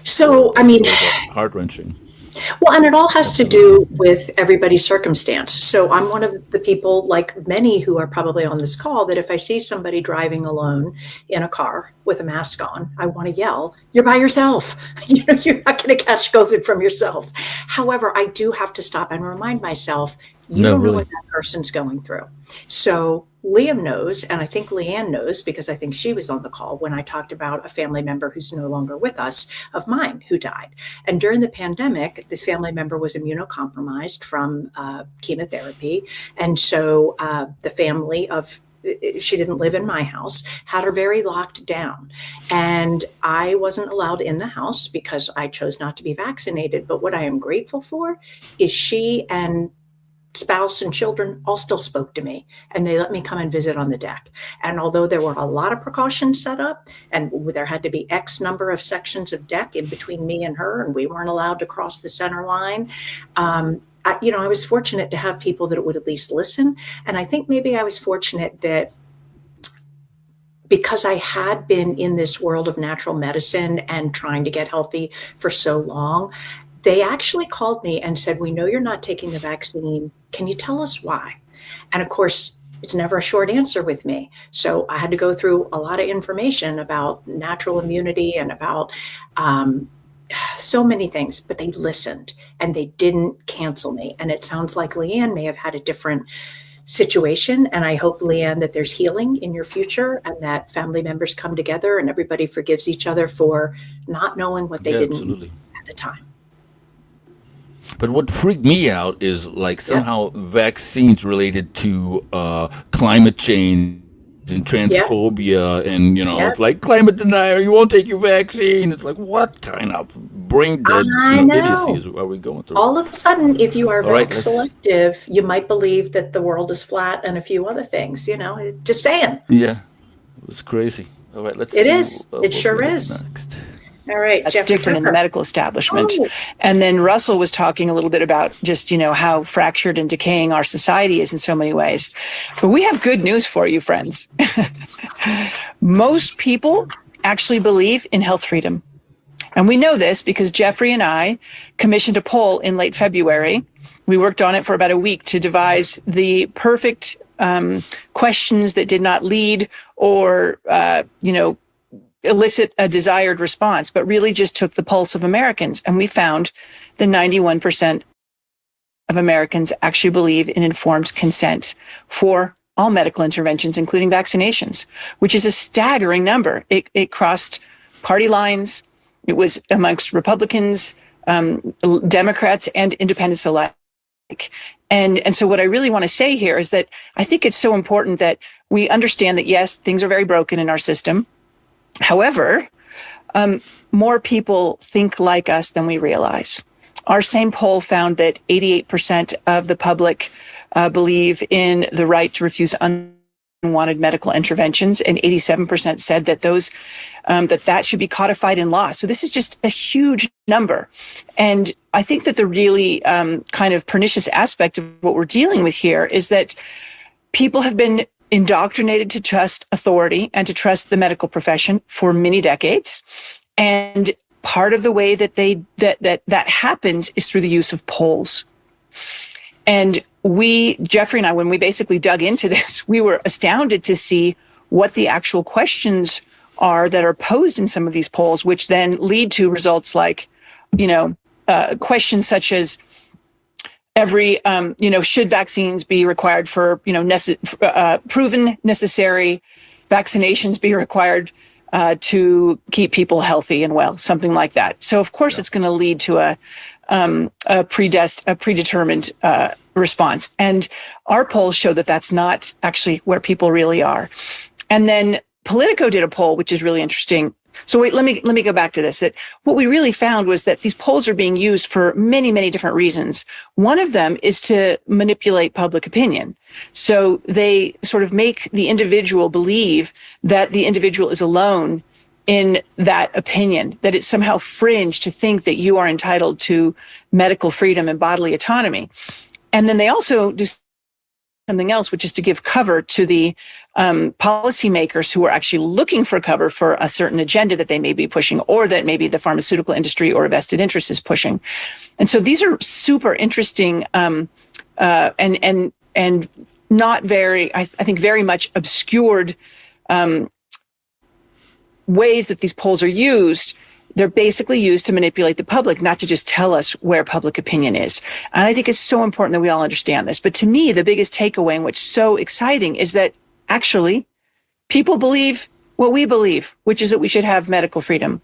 so. I mean, heart wrenching. Well, and it all has to do with everybody's circumstance. So I'm one of the people, like many who are probably on this call, that if I see somebody driving alone in a car with a mask on, I want to yell, "You're by yourself." You're not going to catch COVID from yourself. However, I do have to stop and remind myself, you don't know what that person's going through. So Liam knows, and I think Leanne knows, because I think she was on the call when I talked about a family member who's no longer with us of mine who died. And during the pandemic, this family member was immunocompromised from chemotherapy. And so the family she didn't live in my house, had her very locked down. And I wasn't allowed in the house because I chose not to be vaccinated. But what I am grateful for is she and spouse and children all still spoke to me, and they let me come and visit on the deck. And although there were a lot of precautions set up, and there had to be X number of sections of deck in between me and her, and we weren't allowed to cross the center line, I was fortunate to have people that would at least listen. And I think maybe I was fortunate that because I had been in this world of natural medicine and trying to get healthy for so long, they actually called me and said, "We know you're not taking the vaccine. Can you tell us why?" And of course, it's never a short answer with me. So I had to go through a lot of information about natural immunity and about so many things, but they listened and they didn't cancel me. And it sounds like Leanne may have had a different situation. And I hope, Leanne, that there's healing in your future and that family members come together and everybody forgives each other for not knowing what they didn't at the time. But what freaked me out is like somehow vaccines related to climate change and transphobia and, it's like climate denier, you won't take your vaccine. It's like, what kind of brain dead idiocies are we going through? All of a sudden, if you are selective, you might believe that the world is flat and a few other things, just saying. Yeah, it was crazy. All right, let's see. It is. It sure is. Next. All right. That's different in the medical establishment. Oh. And then Russell was talking a little bit about just, how fractured and decaying our society is in so many ways. But we have good news for you, friends. Most people actually believe in health freedom. And we know this because Jeffrey and I commissioned a poll in late February. We worked on it for about a week to devise the perfect questions that did not lead or, elicit a desired response, but really just took the pulse of Americans. And we found that 91% of Americans actually believe in informed consent for all medical interventions, including vaccinations, which is a staggering number. It crossed party lines. It was amongst Republicans, Democrats, and independents alike. And so what I really want to say here is that I think it's so important that we understand that, yes, things are very broken in our system. However, more people think like us than we realize. Our same poll found that 88% of the public believe in the right to refuse unwanted medical interventions, and 87% said that those that should be codified in law. So this is just a huge number. And I think that the really kind of pernicious aspect of what we're dealing with here is that people have been indoctrinated to trust authority and to trust the medical profession for many decades. And part of the way that that happens is through the use of polls. And Jeffrey and I, when we basically dug into this, we were astounded to see what the actual questions are that are posed in some of these polls, which then lead to results like, questions such as should vaccines be required for, proven necessary vaccinations be required to keep people healthy and well, something like that. So of course it's going to lead to a predetermined response. And our polls show that that's not actually where people really are. And then Politico did a poll, which is really interesting. So wait, let me go back to this. That what we really found was that these polls are being used for many, many different reasons. One of them is to manipulate public opinion. So they sort of make the individual believe that the individual is alone in that opinion, that it's somehow fringe to think that you are entitled to medical freedom and bodily autonomy. And then they also do something else, which is to give cover to the policymakers who are actually looking for cover for a certain agenda that they may be pushing, or that maybe the pharmaceutical industry or a vested interest is pushing. And so these are super interesting and not very, I think, very much obscured ways that these polls are used. They're basically used to manipulate the public, not to just tell us where public opinion is. And I think it's so important that we all understand this. But to me, the biggest takeaway, and what's so exciting, is that actually people believe what we believe, which is that we should have medical freedom.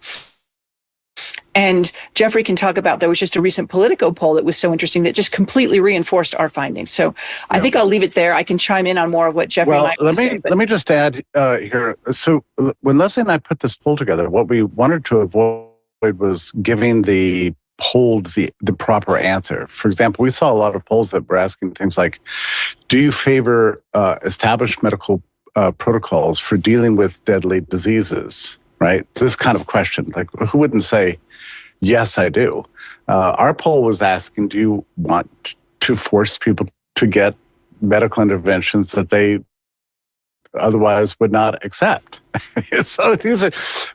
And Jeffrey can talk about, there was just a recent Politico poll that was so interesting that just completely reinforced our findings. So I think I'll leave it there. I can chime in on more of what Jeffrey might say. Let me just add here. So when Leslie and I put this poll together, what we wanted to avoid was giving the poll the proper answer. For example, we saw a lot of polls that were asking things like, do you favor established medical protocols for dealing with deadly diseases? Right? This kind of question, like who wouldn't say, yes, I do. Our poll was asking, do you want to force people to get medical interventions that they otherwise would not accept? So these are,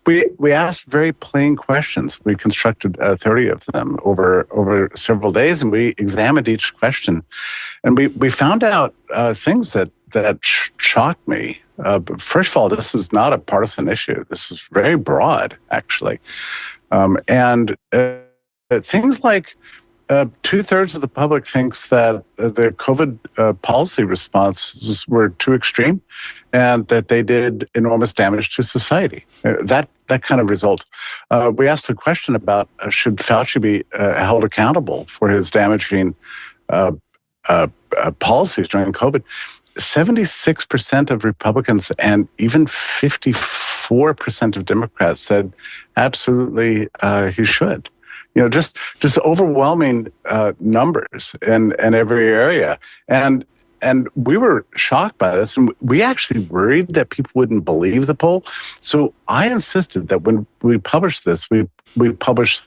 we asked very plain questions. We constructed 30 of them over several days, and we examined each question. And we found out things that shocked me. First of all, this is not a partisan issue. This is very broad, actually. And things like 2/3 of the public thinks that the COVID policy responses were too extreme and that they did enormous damage to society. That kind of result. We asked a question about should Fauci be held accountable for his damaging policies during COVID. 76% of Republicans and even 54% of Democrats said absolutely he should. Just overwhelming numbers in every area. And we were shocked by this, and we actually worried that people wouldn't believe the poll. So I insisted that when we published this, we published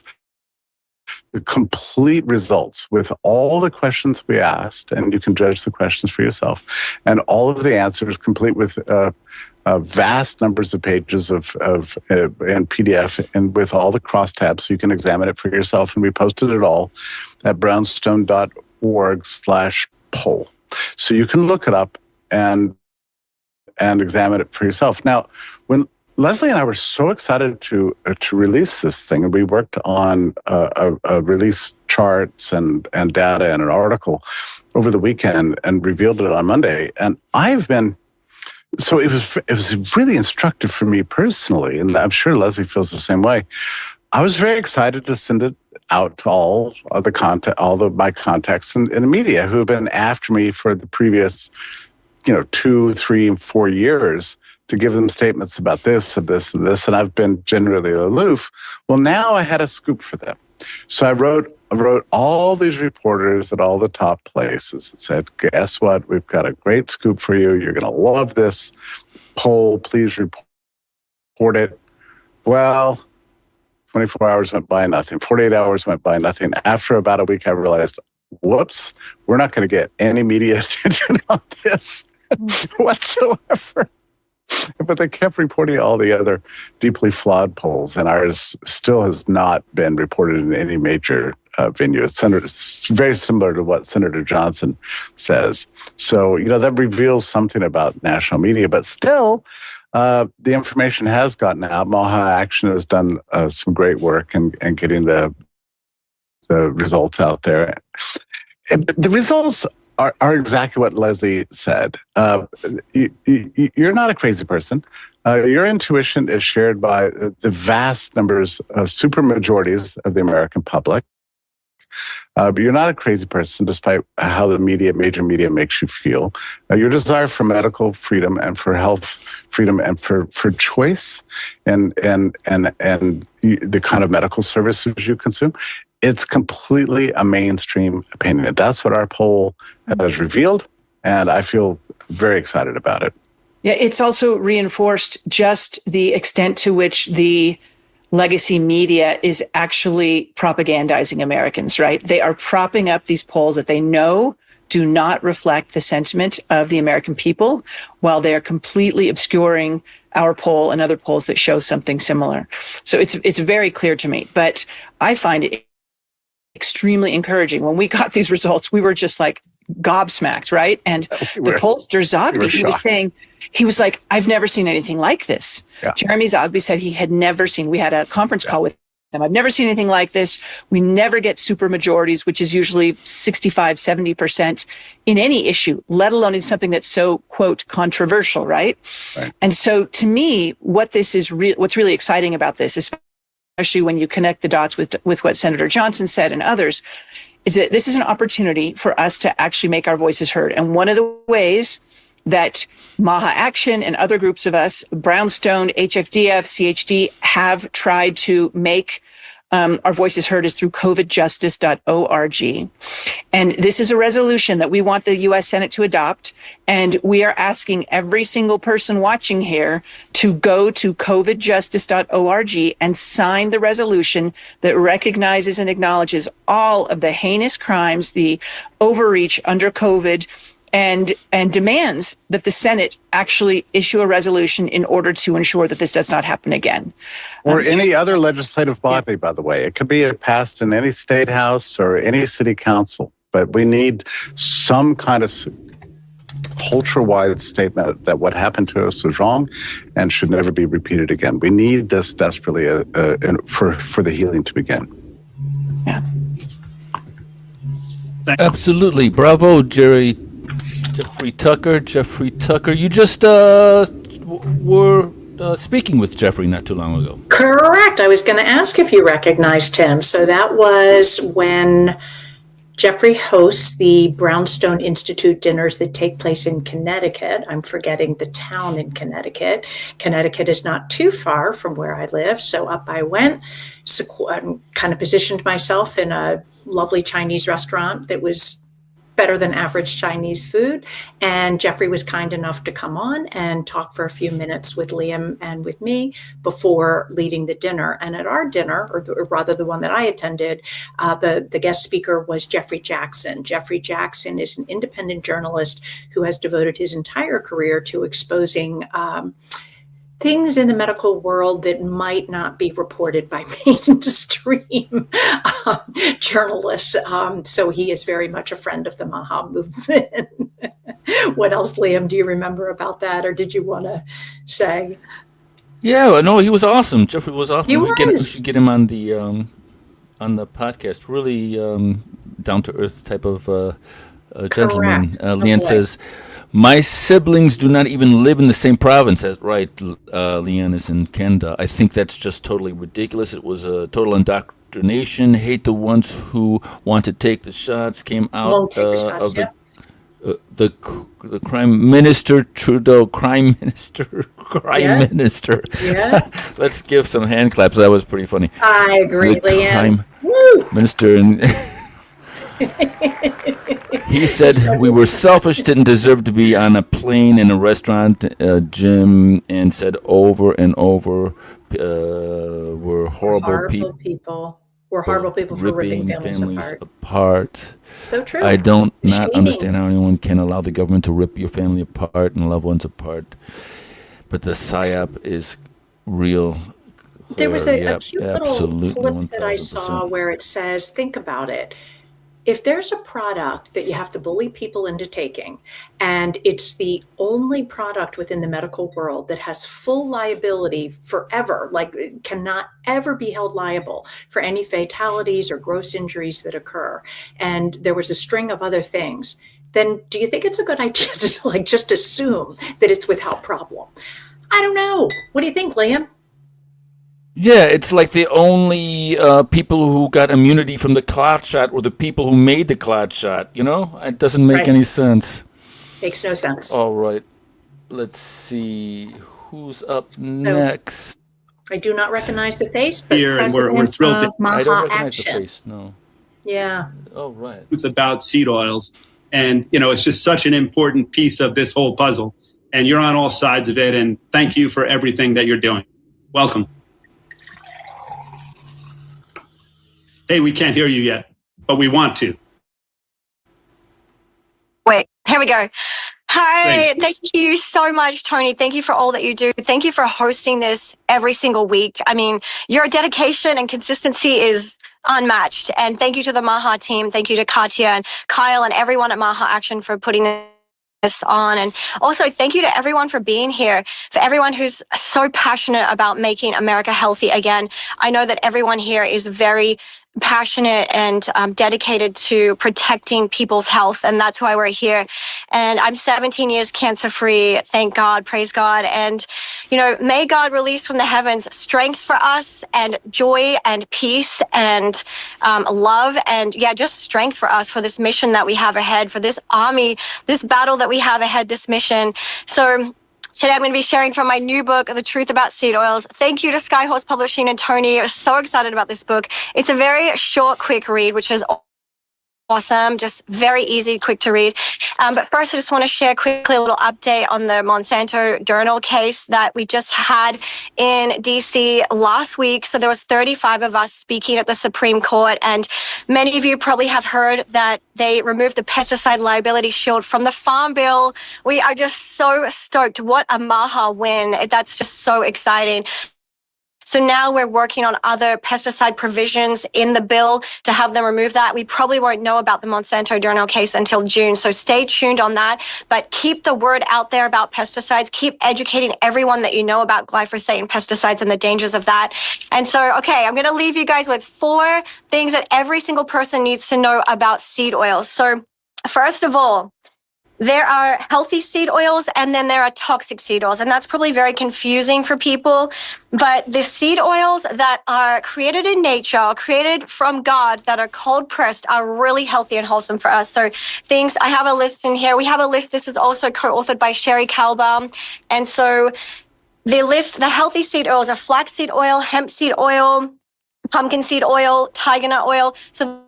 the complete results with all the questions we asked, and you can judge the questions for yourself, and all of the answers complete with vast numbers of pages of in PDF and with all the crosstabs, so you can examine it for yourself. And we posted it all at brownstone.org/poll. So you can look it up and examine it for yourself. Now, when Leslie and I were so excited to release this thing, and we worked on a release charts and data and an article over the weekend and revealed it on Monday. And so it was really instructive for me personally, and I'm sure Leslie feels the same way. I was very excited to send it out to all of my contacts in the media who have been after me for the previous, 2, 3, and 4 years, to give them statements about this and this and this, and I've been generally aloof. Well, now I had a scoop for them. So I wrote all these reporters at all the top places and said, guess what? We've got a great scoop for you. You're going to love this poll. Please report it. Well, 24 hours went by, nothing. 48 hours went by, nothing. After about a week, I realized, whoops, we're not going to get any media attention on this whatsoever. But they kept reporting all the other deeply flawed polls, and ours still has not been reported in any major venue. It's very similar to what Senator Johnson says. So, that reveals something about national media, but still, the information has gotten out. MAHA Action has done some great work in getting the results out there. The results are exactly what Leslie said. You're not a crazy person. Your intuition is shared by the vast numbers of supermajorities of the American public. But you're not a crazy person, despite how the major media makes you feel. Your desire for medical freedom and for health freedom and for choice and the kind of medical services you consume, it's completely a mainstream opinion. That's what our poll has revealed, and I feel very excited about it. Yeah, it's also reinforced just the extent to which the legacy media is actually propagandizing Americans, right? They are propping up these polls that they know do not reflect the sentiment of the American people, while they are completely obscuring our poll and other polls that show something similar. So it's very clear to me, but I find it extremely encouraging. When we got these results, we were just like gobsmacked, right? And the pollster Zogby, he was like, I've never seen anything like this. Yeah. Jeremy Zogby said he had never seen, we had a conference call with them. I've never seen anything like this. We never get super majorities, which is usually 65, 70% in any issue, let alone in something that's so, quote, controversial, right? And so to me, what's really exciting about this, especially when you connect the dots with what Senator Johnson said and others, is that this is an opportunity for us to actually make our voices heard. And one of the ways that MAHA Action and other groups of us, Brownstone, HFDF, CHD, have tried to make our voices heard is through covidjustice.org. And this is a resolution that we want the U.S. Senate to adopt. And we are asking every single person watching here to go to covidjustice.org and sign the resolution that recognizes and acknowledges all of the heinous crimes, the overreach under COVID, and demands that the Senate actually issue a resolution in order to ensure that this does not happen again. Or any other legislative body, by the way. It could be passed in any state house or any city council, but we need some kind of culture-wide statement that what happened to us was wrong and should never be repeated again. We need this desperately for the healing to begin. Yeah. Absolutely. Bravo, Jeffrey Tucker, you just were speaking with Jeffrey not too long ago. Correct. I was going to ask if you recognized him. So that was when Jeffrey hosts the Brownstone Institute dinners that take place in Connecticut. I'm forgetting the town in Connecticut. Connecticut is not too far from where I live. So up I went, kind of positioned myself in a lovely Chinese restaurant that was better than average Chinese food. And Jeffrey was kind enough to come on and talk for a few minutes with Liam and with me before leading the dinner. And at our dinner, or rather the one that I attended, the guest speaker was Jeffrey Jackson. Jeffrey Jackson is an independent journalist who has devoted his entire career to exposing things in the medical world that might not be reported by mainstream journalists. So he is very much a friend of the MAHA movement. What else, Liam, do you remember about that, or did you want to say? Yeah, no, he was awesome. Jeffrey was awesome. He We was. should get him on the podcast. Really down to earth type of gentleman. Correct. Oh, Leanne boy. says, "My siblings do not even live in the same province." That's right. Leanne is in Canada. I think that's just totally ridiculous. It was a total indoctrination. Hate the ones who want to take the shots. Came out Won't take the shots, of the yep. the Prime Minister Trudeau, Crime Minister, Crime Yeah. Minister. Yeah. Let's give some hand claps. That was pretty funny. I agree, The Leanne. Crime Woo! Minister, and he said we were selfish, didn't deserve to be on a plane, in a restaurant, gym, and said over and over, we're horrible people. We're horrible people for ripping families apart. So true. I don't not Shaming. understand how anyone can allow the government to rip your family apart and loved ones apart. But the PSYOP is real. There was Yep, a cute little absolutely, clip that I saw 1000%. where it says, think about it. If there's a product that you have to bully people into taking, and it's the only product within the medical world that has full liability forever, like it cannot ever be held liable for any fatalities or gross injuries that occur, and there was a string of other things, then do you think it's a good idea to just assume that it's without problem? I don't know. What do you think, Liam? Yeah, it's like the only people who got immunity from the clot shot were the people who made the clot shot. You know, it doesn't make Right. any sense. Makes no sense. All right, let's see who's up next. I do not recognize the face, but Here, and president we're thrilled of to- I MAHA don't recognize the Action. face. No. Yeah. Oh, right. It's about seed oils. And, it's just such an important piece of this whole puzzle. And you're on all sides of it. And thank you for everything that you're doing. Welcome. Hey, we can't hear you yet, but we want to. Wait, here we go. Hi, Thank thank you so much, Tony. Thank you for all that you do. Thank you for hosting this every single week. I mean, your dedication and consistency is unmatched. And thank you to the MAHA team. Thank you to Katya and Kyle and everyone at MAHA Action for putting this on. And also thank you to everyone for being here, for everyone who's so passionate about making America healthy again. I know that everyone here is very passionate and dedicated to protecting people's health, and that's why we're here. And I'm 17 years cancer-free, thank God, praise God. And may God release from the heavens strength for us, and joy and peace and love, and just strength for us for this mission that we have ahead, for this army, this battle that we have ahead, this mission. So today I'm going to be sharing from my new book, The Truth About Seed Oils. Thank you to Skyhorse Publishing and Tony. I'm so excited about this book. It's a very short, quick read, which is awesome, just very easy, quick to read. But first, I just want to share quickly a little update on the Monsanto journal case that we just had in DC last week. So there was 35 of us speaking at the Supreme Court, and many of you probably have heard that they removed the pesticide liability shield from the Farm Bill. We are just so stoked. What a MAHA win. That's just so exciting. So now we're working on other pesticide provisions in the bill to have them remove that. We probably won't know about the Monsanto journal case until June, so stay tuned on that. But keep the word out there about pesticides. Keep educating everyone that you know about glyphosate and pesticides and the dangers of that. And so, okay, I'm going to leave you guys with 4 things that every single person needs to know about seed oils. So first of all, there are healthy seed oils, and then there are toxic seed oils. And that's probably very confusing for people. But the seed oils that are created in nature, created from God, that are cold pressed, are really healthy and wholesome for us. So things, I have a list in here. We have a list. This is also co-authored by Sherry Kalbaum. And so the list, the healthy seed oils are flaxseed oil, hemp seed oil, pumpkin seed oil, tiger nut oil. So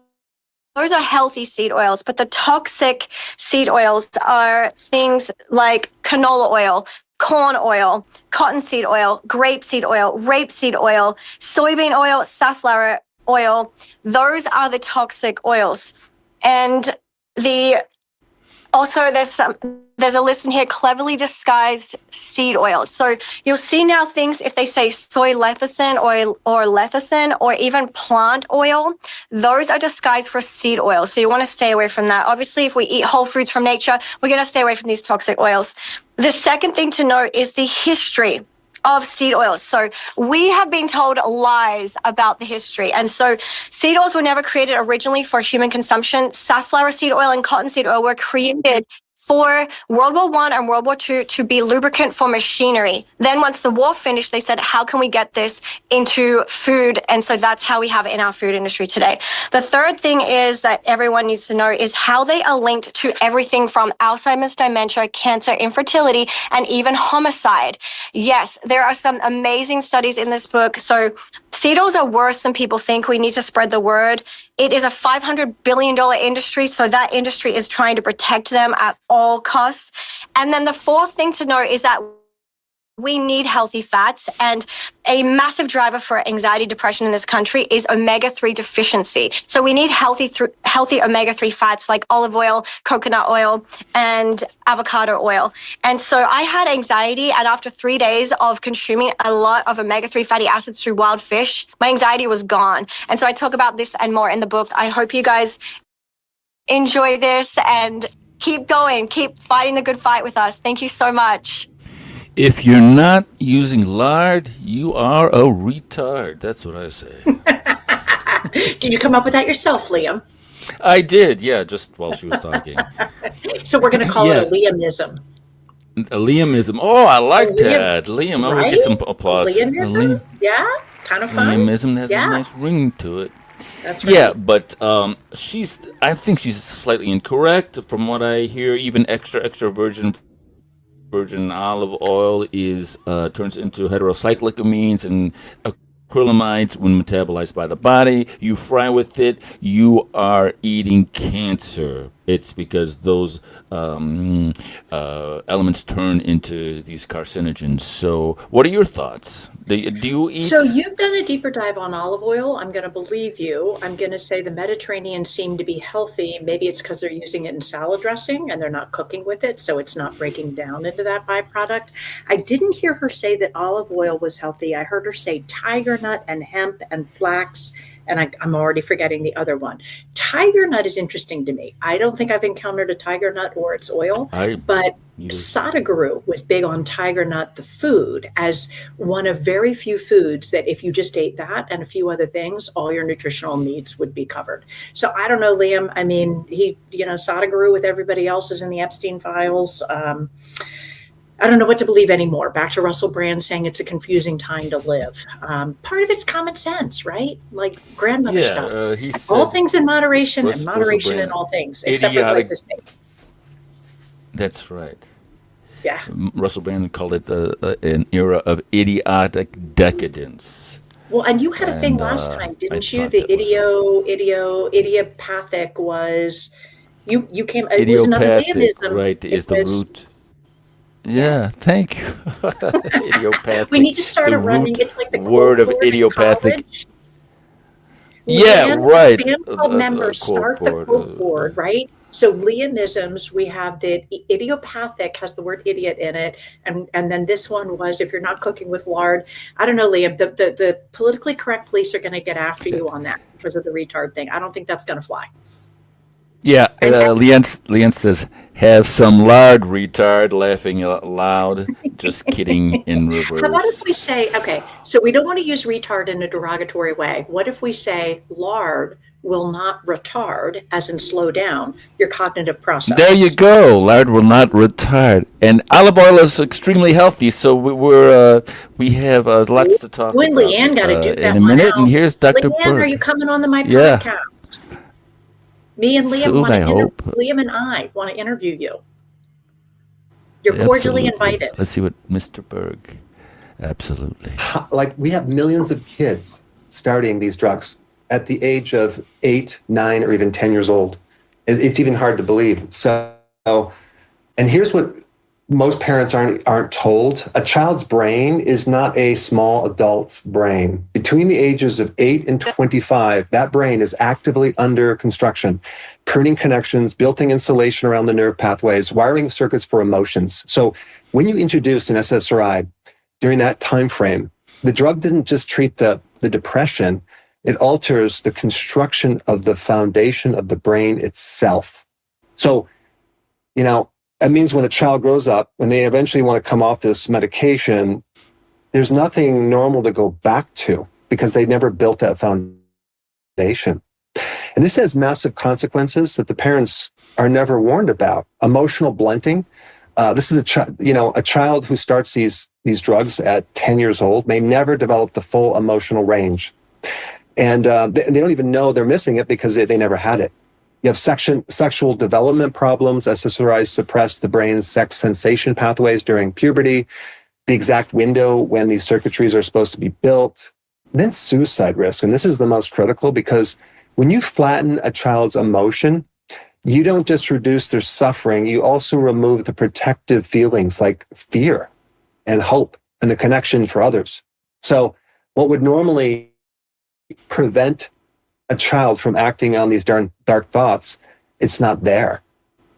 those are healthy seed oils, but the toxic seed oils are things like canola oil, corn oil, cottonseed oil, grapeseed oil, rapeseed oil, soybean oil, safflower oil. Those are the toxic oils. And also there's a list in here, cleverly disguised seed oils. So you'll see now things, if they say soy lecithin or lecithin or even plant oil, those are disguised for seed oil. So you want to stay away from that. Obviously, if we eat whole foods from nature, we're going to stay away from these toxic oils. The second thing to know is the history of seed oils. So we have been told lies about the history. And so seed oils were never created originally for human consumption. Safflower seed oil and cottonseed oil were created for World War I and World War II to be lubricant for machinery. Then once the war finished, they said, how can we get this into food? And so that's how we have it in our food industry today. The third thing is that everyone needs to know is how they are linked to everything from Alzheimer's, dementia, cancer, infertility, and even homicide. Yes, there are some amazing studies in this book. So seed oils are worse than people think. We need to spread the word. It is a $500 billion industry, so that industry is trying to protect them at all costs. And then the fourth thing to know is that we need healthy fats, and a massive driver for anxiety, depression in this country is omega-3 deficiency. So we need healthy omega-3 fats like olive oil, coconut oil, and avocado oil. And so I had anxiety, and after 3 days of consuming a lot of omega-3 fatty acids through wild fish, my anxiety was gone. And so I talk about this and more in the book. I hope you guys enjoy this and keep going, keep fighting the good fight with us. Thank you so much. If you're not using lard, you are a retard. That's what I say. Did you come up with that yourself, Liam? I did, yeah, just while she was talking. So we're going to call it a Liamism. A Liamism. Oh, I like that. Liam, I will get some applause. Liamism? Yeah, kind of fun. Liamism has a nice ring to it. That's right. Yeah, but I think she's slightly incorrect from what I hear. Even extra virgin olive oil turns into heterocyclic amines and acrylamides when metabolized by the body. You fry with it, you are eating cancer. It's because those elements turn into these carcinogens. So what are your thoughts? Do you eat? So you've done a deeper dive on olive oil. I'm going to believe you. I'm going to say the Mediterranean seem to be healthy. Maybe it's because they're using it in salad dressing and they're not cooking with it, so it's not breaking down into that byproduct. I didn't hear her say that olive oil was healthy. I heard her say tiger nut and hemp and flax, and I'm already forgetting the other one. Tiger nut is interesting to me. I don't think I've encountered a tiger nut or its oil, but Sadhguru was big on tiger nut, the food, as one of very few foods that if you just ate that and a few other things, all your nutritional needs would be covered. So I don't know, Liam. I mean, Sadhguru with everybody else is in the Epstein files. I don't know what to believe anymore. Back to Russell Brand saying it's a confusing time to live. Part of it's common sense, right? Like grandmother stuff. He said, all things in moderation and moderation in all things, except for like this thing. That's right. Yeah. Russell Brand called it an era of idiotic decadence. Well, and you had a thing last time, didn't you? The idiopathic was, you came, it was another Liamism. Right, is the root. Yeah, thank you. Idiopathic. We need to start running. It's like the word of idiopathic. Yeah, right. Band club members start the quote board, right? So Liamisms, we have the idiopathic has the word idiot in it, and then this one was if you're not cooking with lard. I don't know, Liam. The politically correct police are going to get after you on that because of the retard thing. I don't think that's going to fly. Yeah, Leanne says, have some lard, retard, laughing out loud. Just kidding in reverse. How about if we say, okay, so we don't want to use retard in a derogatory way. What if we say lard will not retard, as in slow down, your cognitive process? There you go. Lard will not retard. And olive oil is extremely healthy, so we have lots to talk about. Leanne got to do that in a minute, out. And here's Dr. Leanne, Burke. are you coming on the My podcast? Me and Liam Soon, Liam and I want to interview you. You're cordially invited. Let's see what Mr. Berg. Absolutely. Like we have millions of kids starting these drugs at the age of 8, 9, or even 10 years old. It's even hard to believe. So, and here's what most parents aren't told. A child's brain is not a small adult's brain. Between the ages of 8 and 25, that brain is actively under construction, pruning connections, building insulation around the nerve pathways, wiring circuits for emotions. So when you introduce an SSRI during that time frame, the drug didn't just treat the depression, it alters the construction of the foundation of the brain itself. So, that means when a child grows up, when they eventually want to come off this medication, there's nothing normal to go back to because they never built that foundation. And this has massive consequences that the parents are never warned about. Emotional blunting. This is a child who starts these drugs at 10 years old may never develop the full emotional range. And they don't even know they're missing it because they never had it. You have sexual development problems. SSRIs suppress the brain's sex sensation pathways during puberty, the exact window when these circuitries are supposed to be built. Then suicide risk. And this is the most critical because when you flatten a child's emotion, you don't just reduce their suffering, you also remove the protective feelings like fear and hope and the connection for others. So what would normally prevent a child from acting on these dark thoughts, it's not there.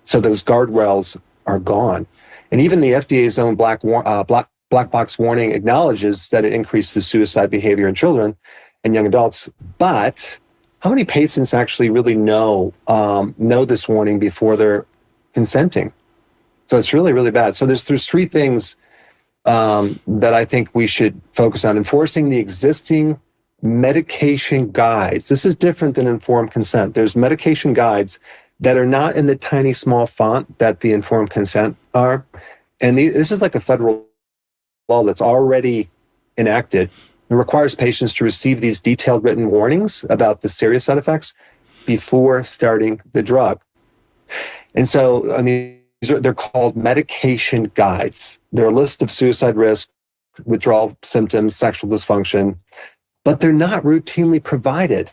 So those guardrails are gone. And even the FDA's own black box warning acknowledges that it increases suicide behavior in children and young adults. But how many patients actually really know this warning before they're consenting? So it's really, really bad. So there's three things that I think we should focus on. Enforcing the existing medication guides. This is different than informed consent. There's medication guides that are not in the tiny small font that the informed consent are. And this is like a federal law that's already enacted. It requires patients to receive these detailed written warnings about the serious side effects before starting the drug. And so they're called medication guides. They're a list of suicide risk, withdrawal symptoms, sexual dysfunction, but they're not routinely provided.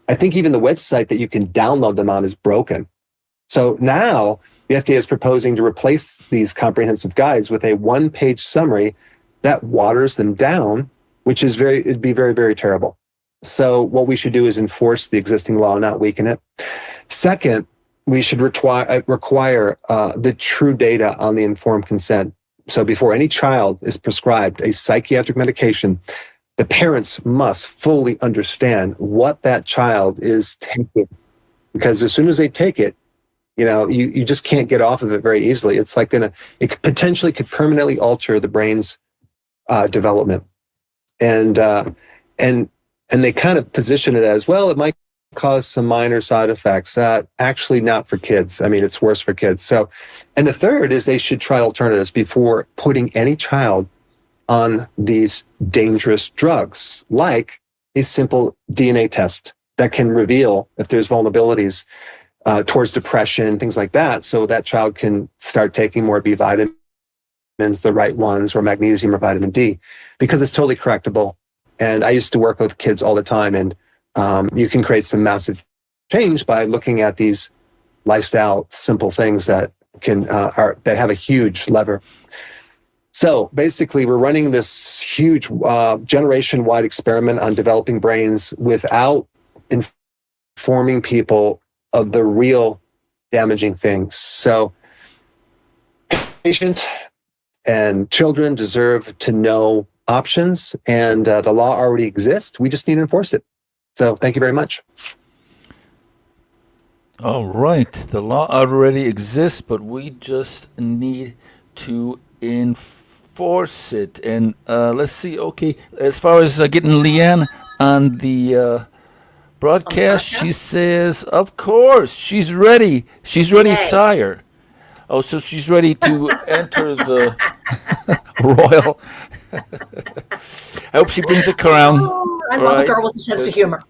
I think even the website that you can download them on is broken. So now the FDA is proposing to replace these comprehensive guides with a one-page summary that waters them down, which is it'd be very, very terrible. So what we should do is enforce the existing law, not weaken it. Second, we should require the true data on the informed consent. So before any child is prescribed a psychiatric medication, the parents must fully understand what that child is taking. Because as soon as they take it, you just can't get off of it very easily. It's like it potentially could permanently alter the brain's development. And they kind of position it as, well, it might cause some minor side effects. Actually not for kids. I mean, it's worse for kids. So, and the third is they should try alternatives before putting any child on these dangerous drugs, like a simple DNA test that can reveal if there's vulnerabilities towards depression, things like that. So that child can start taking more B vitamins, the right ones, or magnesium or vitamin D, because it's totally correctable. And I used to work with kids all the time, and you can create some massive change by looking at these lifestyle simple things that that have a huge lever. So basically, we're running this huge generation-wide experiment on developing brains without informing people of the real damaging things. So patients and children deserve to know options, and the law already exists. We just need to enforce it. So thank you very much. All right. The law already exists, but we just need to enforce it. And let's see. Okay, as far as getting Leanne on the broadcast, she says, of course, she's ready. She's ready, Yay. sire. Oh, so she's ready to enter the royal. I hope she brings a crown. Oh, I love a girl with a sense of humor.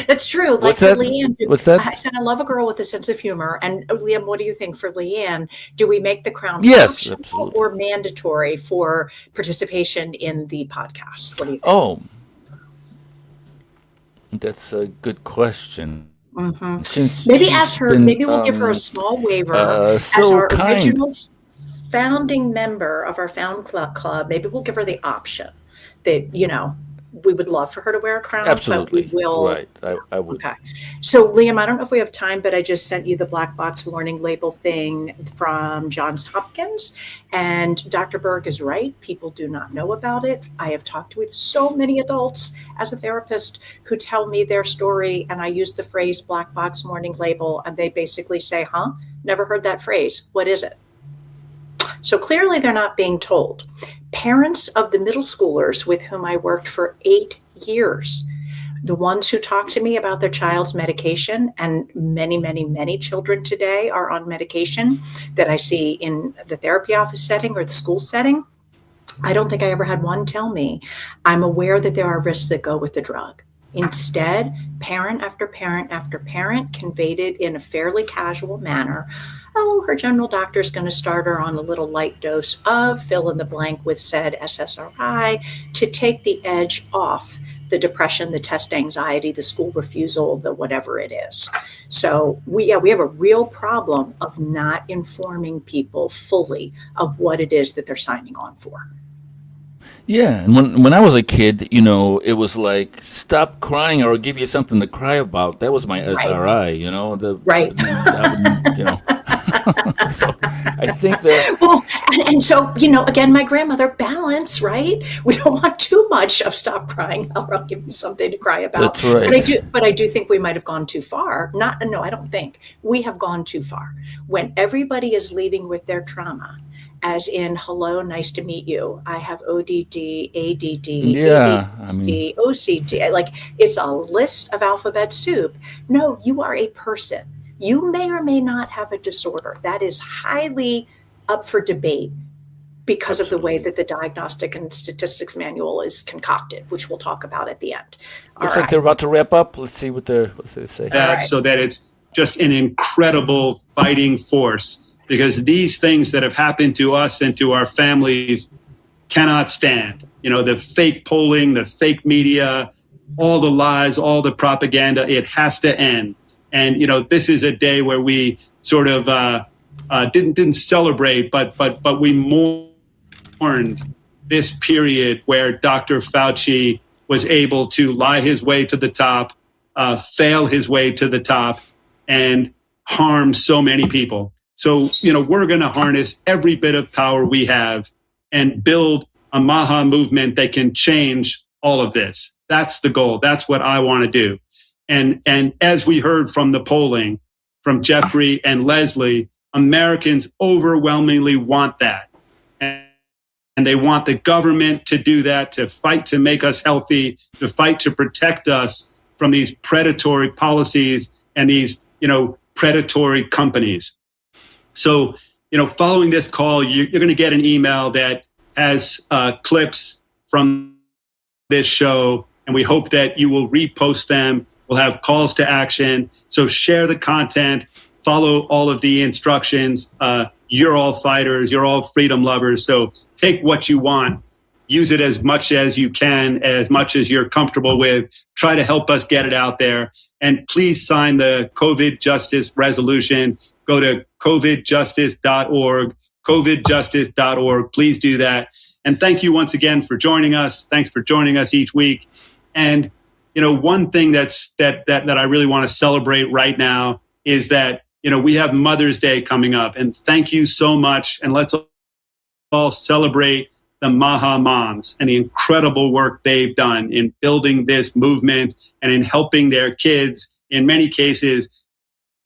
That's true. Like What's for that? Leanne, What's that? I said I love a girl with a sense of humor. And Liam, what do you think for Leanne? Do we make the crown Yes, optional absolutely. or mandatory for participation in the podcast? What do you think? Oh, that's a good question. Mhm. Since Maybe she's ask her. been, Maybe we'll give her a small waiver as so our kind. original founding member of our Found Club. Maybe we'll give her the option that we would love for her to wear a crown. Absolutely. But we will. Right. I would. Okay. So, Liam, I don't know if we have time, but I just sent you the black box warning label thing from Johns Hopkins. And Dr. Berg is right. People do not know about it. I have talked with so many adults as a therapist who tell me their story, and I use the phrase black box warning label, and they basically say, never heard that phrase. What is it? So clearly they're not being told. parents of the middle schoolers with whom I worked for 8 years, the ones who talk to me about their child's medication, and many, many, many children today are on medication that I see in the therapy office setting or the school setting, I don't think I ever had one tell me, I'm aware that there are risks that go with the drug. Instead, parent after parent after parent conveyed it in a fairly casual manner. Oh, her general doctor is going to start her on a little light dose of fill in the blank with said SSRI to take the edge off the depression, the test anxiety, the school refusal, the whatever it is. So we have a real problem of not informing people fully of what it is that they're signing on for. Yeah, and when I was a kid, you know, it was like, stop crying or I'll give you something to cry about. That was my SRI, you know. Right. You know. So I think that. Well, and so, you know, again, my grandmother, balance, right? We don't want too much of stop crying or I'll give you something to cry about. That's right. But I do think we might have gone too far. No, I don't think. We have gone too far. When everybody is leading with their trauma, as in, hello, nice to meet you. I have ODD, ADD, Yeah, ADHD, OCD. Like, it's a list of alphabet soup. No, you are a person. You may or may not have a disorder. That is highly up for debate because of the way that the Diagnostic and Statistics Manual is concocted, which we'll talk about at the end. Looks like they're about to wrap up. Let's see what they say. So that it's just an incredible fighting force, because these things that have happened to us and to our families cannot stand. You know, the fake polling, the fake media, all the lies, all the propaganda, it has to end. And, you know, this is a day where we sort of didn't celebrate, but we mourned this period where Dr. Fauci was able to lie his way to the top, fail his way to the top, and harm so many people. So, you know, we're going to harness every bit of power we have and build a MAHA movement that can change all of this. That's the goal. That's what I want to do. And as we heard from the polling from Jeffrey and Leslie, Americans overwhelmingly want that. And they want the government to do that, to fight to make us healthy, to fight to protect us from these predatory policies and these, you know, predatory companies. So, you know, following this call, you're going to get an email that has clips from this show, and we hope that you will repost them. We'll have calls to action. So share the content, follow all of the instructions. You're all fighters. You're all freedom lovers. So take what you want. Use it as much as you can, as much as you're comfortable with. Try to help us get it out there. And please sign the COVID Justice Resolution. Go to covidjustice.org, covidjustice.org. Please do that. And thank you once again for joining us. Thanks for joining us each week. And, you know, one thing that I really want to celebrate right now is that, you know, we have Mother's Day coming up. And thank you so much. And let's all celebrate the MAHA moms and the incredible work they've done in building this movement and in helping their kids, in many cases,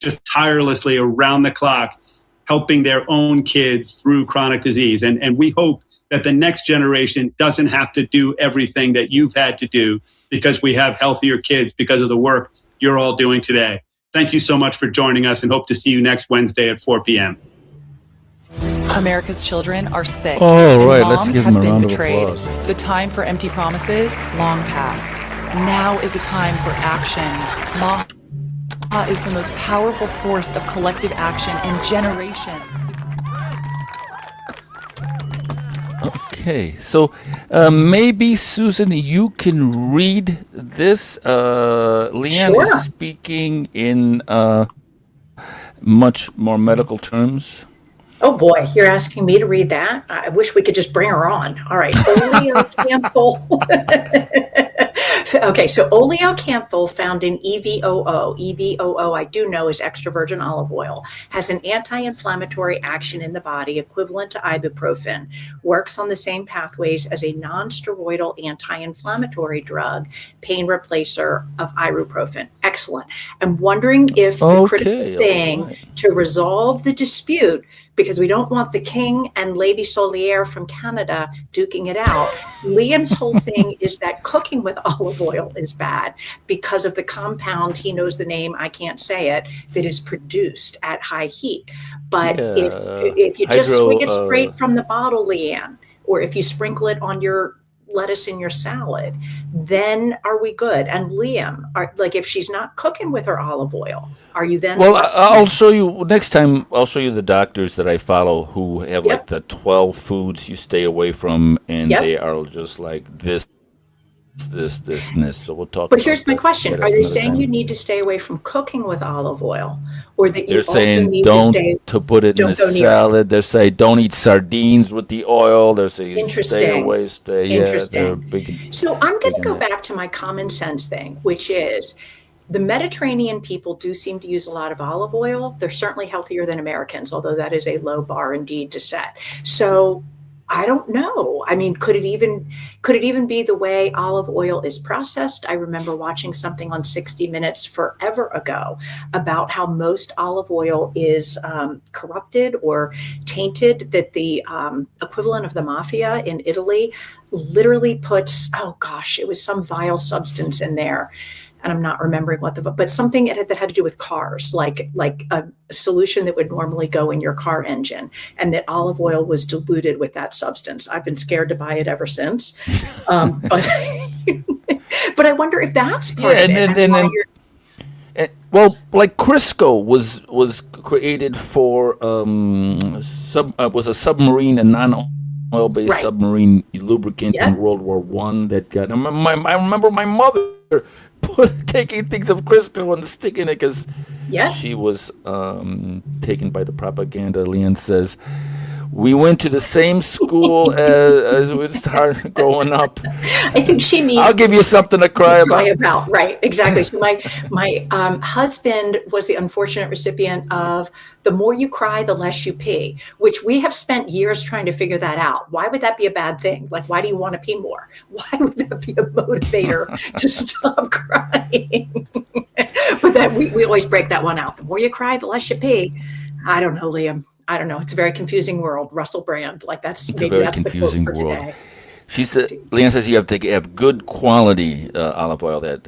just tirelessly around the clock, helping their own kids through chronic disease. And we hope that the next generation doesn't have to do everything that you've had to do, because we have healthier kids because of the work you're all doing today. Thank you so much for joining us, and hope to see you next Wednesday at 4 p.m. America's children are sick. All and right, moms let's give have them a been round of betrayed. applause. The time for empty promises long past. Now is a time for action. MAHA is the most powerful force of collective action in generations. Okay, so maybe Susan, you can read this. Leanne Sure. is speaking in much more medical terms. Oh boy, you're asking me to read that? I wish we could just bring her on. All right, oleocanthal. Okay, so oleocanthal, found in EVOO. EVOO, I do know, is extra virgin olive oil, has an anti-inflammatory action in the body equivalent to ibuprofen, works on the same pathways as a non-steroidal anti-inflammatory drug, pain replacer of ibuprofen. Excellent. I'm wondering if the critical thing to to resolve the dispute, because we don't want the king and Lady Solier from Canada duking it out. Liam's whole thing is that cooking with olive oil is bad because of the compound, he knows the name, I can't say it, that is produced at high heat. But if you just swig it straight from the bottle, Leanne, or if you sprinkle it on your lettuce in your salad, then are we good? And Liam, if she's not cooking with her olive oil, are you then? Well, I'll show you next time. I'll show you the doctors that I follow who have like the 12 foods you stay away from, and they are just like this, and this. So we'll talk. But here's my question: are they saying you need to stay away from cooking with olive oil, or that you They're also saying need to put it in a salad? They're saying don't eat sardines with the oil. They're saying stay away, Interesting. Yeah, they're big. So I'm going to go back to my common sense thing, which is the Mediterranean people do seem to use a lot of olive oil. They're certainly healthier than Americans, although that is a low bar indeed to set. So I don't know. I mean, could it even be the way olive oil is processed? I remember watching something on 60 Minutes forever ago about how most olive oil is corrupted or tainted, that the equivalent of the mafia in Italy literally puts, it was some vile substance in there. And I'm not remembering but something that had to do with cars, like a solution that would normally go in your car engine, and that olive oil was diluted with that substance. I've been scared to buy it ever since. But I wonder if that's part of it. Well, like Crisco was created for was a submarine, a non-oil-based submarine lubricant in World War I that got. I remember my mother taking things of Crisco and sticking it because she was taken by the propaganda. Leanne says, we went to the same school as we started growing up. I think she means I'll give you something to cry about. Right, exactly. So my husband was the unfortunate recipient of the more you cry, the less you pee, which we have spent years trying to figure that out. Why would that be a bad thing? Like, why do you want to pee more? Why would that be a motivator to stop crying? But that we always break that one out. The more you cry, the less you pee. I don't know, Liam. I don't know. It's a very confusing world. Russell Brand, it's a very confusing world. She said, Leanne says you have to have good quality olive oil that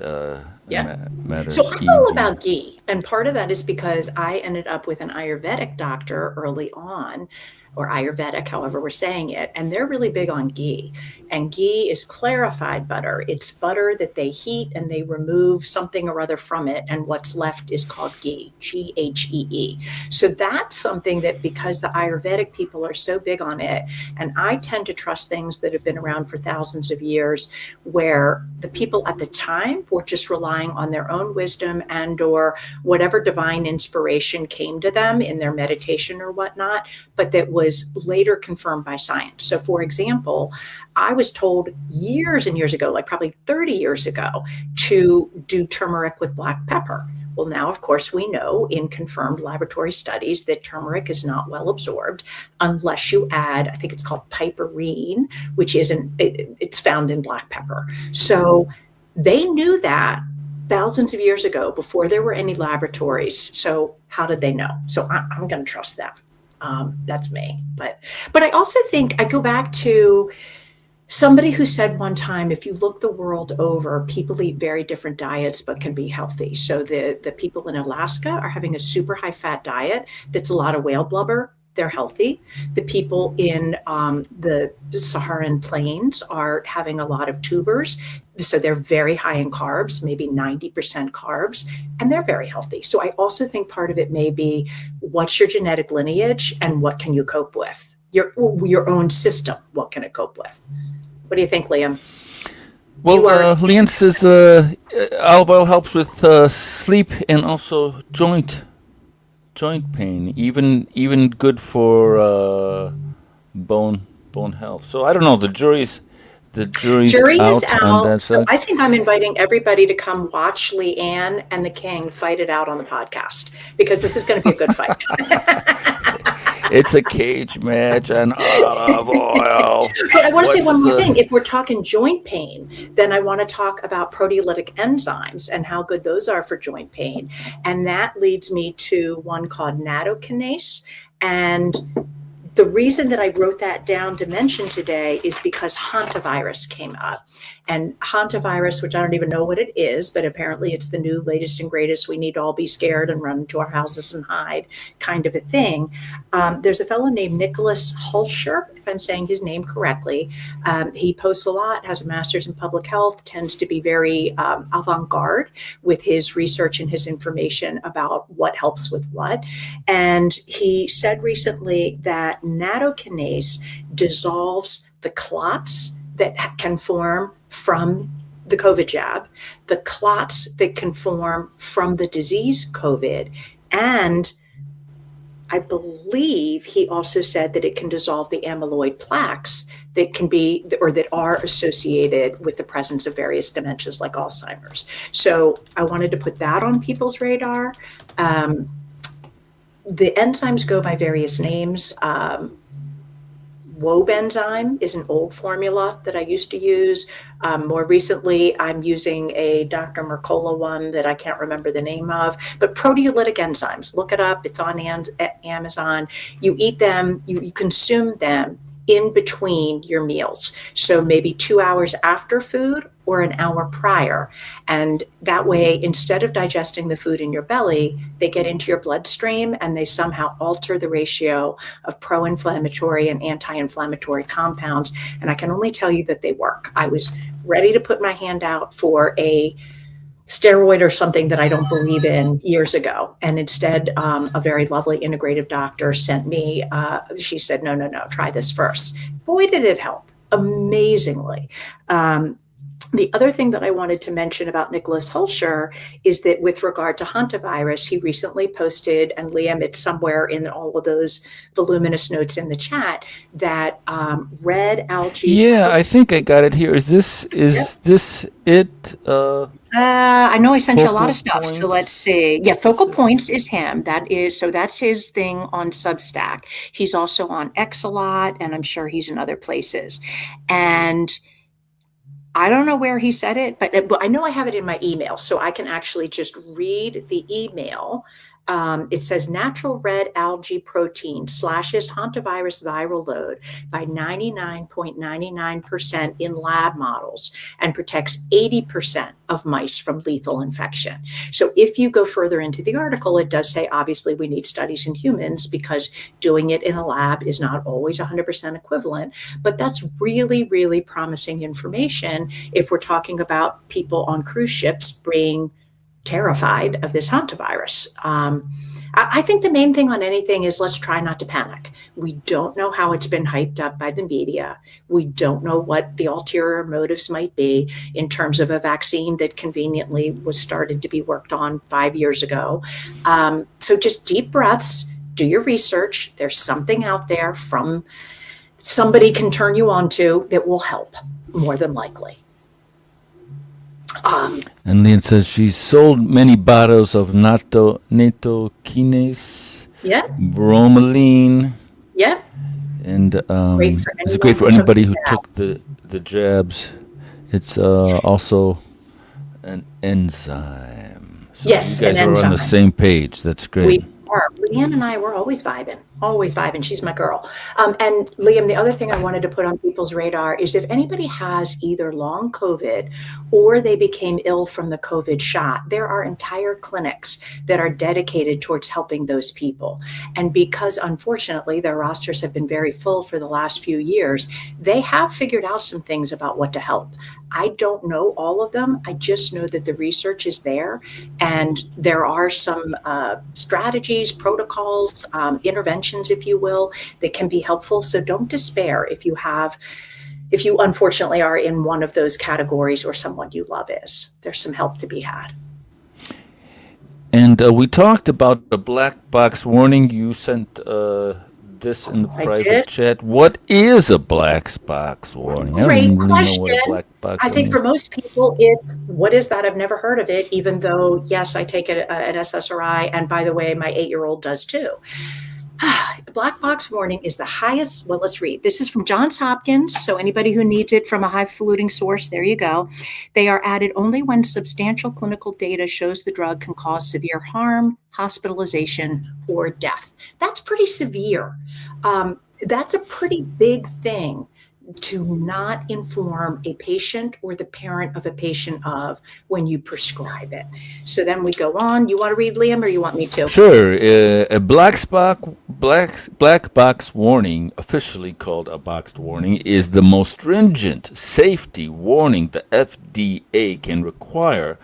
matters. So I'm all about ghee, and part of that is because I ended up with an Ayurvedic doctor early on, or Ayurvedic, however we're saying it, and they're really big on ghee. And ghee is clarified butter. It's butter that they heat and they remove something or other from it, and what's left is called ghee, Ghee. So that's something that, because the Ayurvedic people are so big on it, and I tend to trust things that have been around for thousands of years, where the people at the time were just relying on their own wisdom and or whatever divine inspiration came to them in their meditation or whatnot, but that was later confirmed by science. So for example, I was told years and years ago, like probably 30 years ago, to do turmeric with black pepper. Well, now, of course, we know in confirmed laboratory studies that turmeric is not well absorbed unless you add, I think it's called piperine, which it's found in black pepper. So they knew that thousands of years ago before there were any laboratories. So how did they know? So I'm going to trust them. That's me. But I also think I go back to somebody who said one time, if you look the world over, people eat very different diets, but can be healthy. So the people in Alaska are having a super high fat diet that's a lot of whale blubber. They're healthy. The people in the Saharan plains are having a lot of tubers. So they're very high in carbs, maybe 90% carbs, and they're very healthy. So I also think part of it may be what's your genetic lineage and what can you cope with? Your own system, what can it cope with? What do you think, Liam? Well, Leanne says olive oil helps with sleep and also joint pain, even good for bone health. So I don't know. The jury's out on that. So I think I'm inviting everybody to come watch Leanne and the King fight it out on the podcast, because this is going to be a good fight. It's a cage match on olive oil. But I want to say What's one more the- thing. If we're talking joint pain, then I want to talk about proteolytic enzymes and how good those are for joint pain. And that leads me to one called nattokinase. And the reason that I wrote that down to mention today is because hantavirus came up. And hantavirus, which I don't even know what it is, but apparently it's the new latest and greatest, we need to all be scared and run to our houses and hide kind of a thing. There's a fellow named Nicholas Hulscher, if I'm saying his name correctly. He posts a lot, has a master's in public health, tends to be very avant-garde with his research and his information about what helps with what. And he said recently that nattokinase dissolves the clots that can form from the COVID jab, the clots that can form from the disease COVID, and I believe he also said that it can dissolve the amyloid plaques that can be or that are associated with the presence of various dementias like Alzheimer's. So I wanted to put that on people's radar. The enzymes go by various names. WOBE enzyme is an old formula that I used to use. More recently, I'm using a Dr. Mercola one that I can't remember the name of, but proteolytic enzymes, look it up. It's on Amazon. You eat them, you consume them in between your meals. So maybe 2 hours after food or an hour prior. And that way, instead of digesting the food in your belly, they get into your bloodstream and they somehow alter the ratio of pro-inflammatory and anti-inflammatory compounds. And I can only tell you that they work. I was ready to put my hand out for a steroid or something that I don't believe in years ago. And instead, a very lovely integrative doctor sent me, she said, no, try this first. Boy, did it help amazingly. The other thing that I wanted to mention about Nicholas Hulscher is that with regard to hantavirus, he recently posted, and Liam, it's somewhere in all of those voluminous notes in the chat, that red algae. Yeah, I think I got it here. Is this it? I know I sent you a lot of Focal stuff. So let's see. Yeah, Focal Points is him. That's his thing on Substack. He's also on X a lot, and I'm sure he's in other places. And I don't know where he said it, but I know I have it in my email, so I can actually just read the email. It says natural red algae protein slashes hantavirus viral load by 99.99% in lab models and protects 80% of mice from lethal infection. So if you go further into the article, it does say, obviously, we need studies in humans because doing it in a lab is not always 100% equivalent. But that's really, really promising information if we're talking about people on cruise ships being terrified of this hantavirus. I think the main thing on anything is let's try not to panic. We don't know how it's been hyped up by the media. We don't know what the ulterior motives might be in terms of a vaccine that conveniently was started to be worked on 5 years ago. So just deep breaths, do your research. There's something out there from somebody can turn you on to that will help more than likely. And Leanne says she's sold many bottles of nattokinase, bromelain. Yeah. And it's great for anybody who took the jabs. It's also an enzyme. So yes, you guys are on the same page. That's great. We are. Leanne and I were always vibing. She's my girl. And Liam, the other thing I wanted to put on people's radar is if anybody has either long COVID or they became ill from the COVID shot, there are entire clinics that are dedicated towards helping those people. And because unfortunately their rosters have been very full for the last few years, they have figured out some things about what to help. I don't know all of them. I just know that the research is there and there are some strategies, protocols, interventions, if you will, that can be helpful. So don't despair if you unfortunately are in one of those categories or someone you love is. There's some help to be had. And we talked about the black box warning. You sent this in the private chat. What is a black box warning? Great I don't question. really know what a black box I think is. for most people, it's what is that? I've never heard of it, even though, yes, I take an SSRI. And by the way, my 8-year-old does too. The black box warning is the highest. Well, let's read. This is from Johns Hopkins. So anybody who needs it from a highfalutin source, there you go. They are added only when substantial clinical data shows the drug can cause severe harm, hospitalization, or death. That's pretty severe. That's a pretty big thing to not inform a patient or the parent of a patient of when you prescribe it. So then we go on. You want to read, Liam, or you want me to? Sure. A black box warning, officially called a boxed warning, is the most stringent safety warning the FDA can require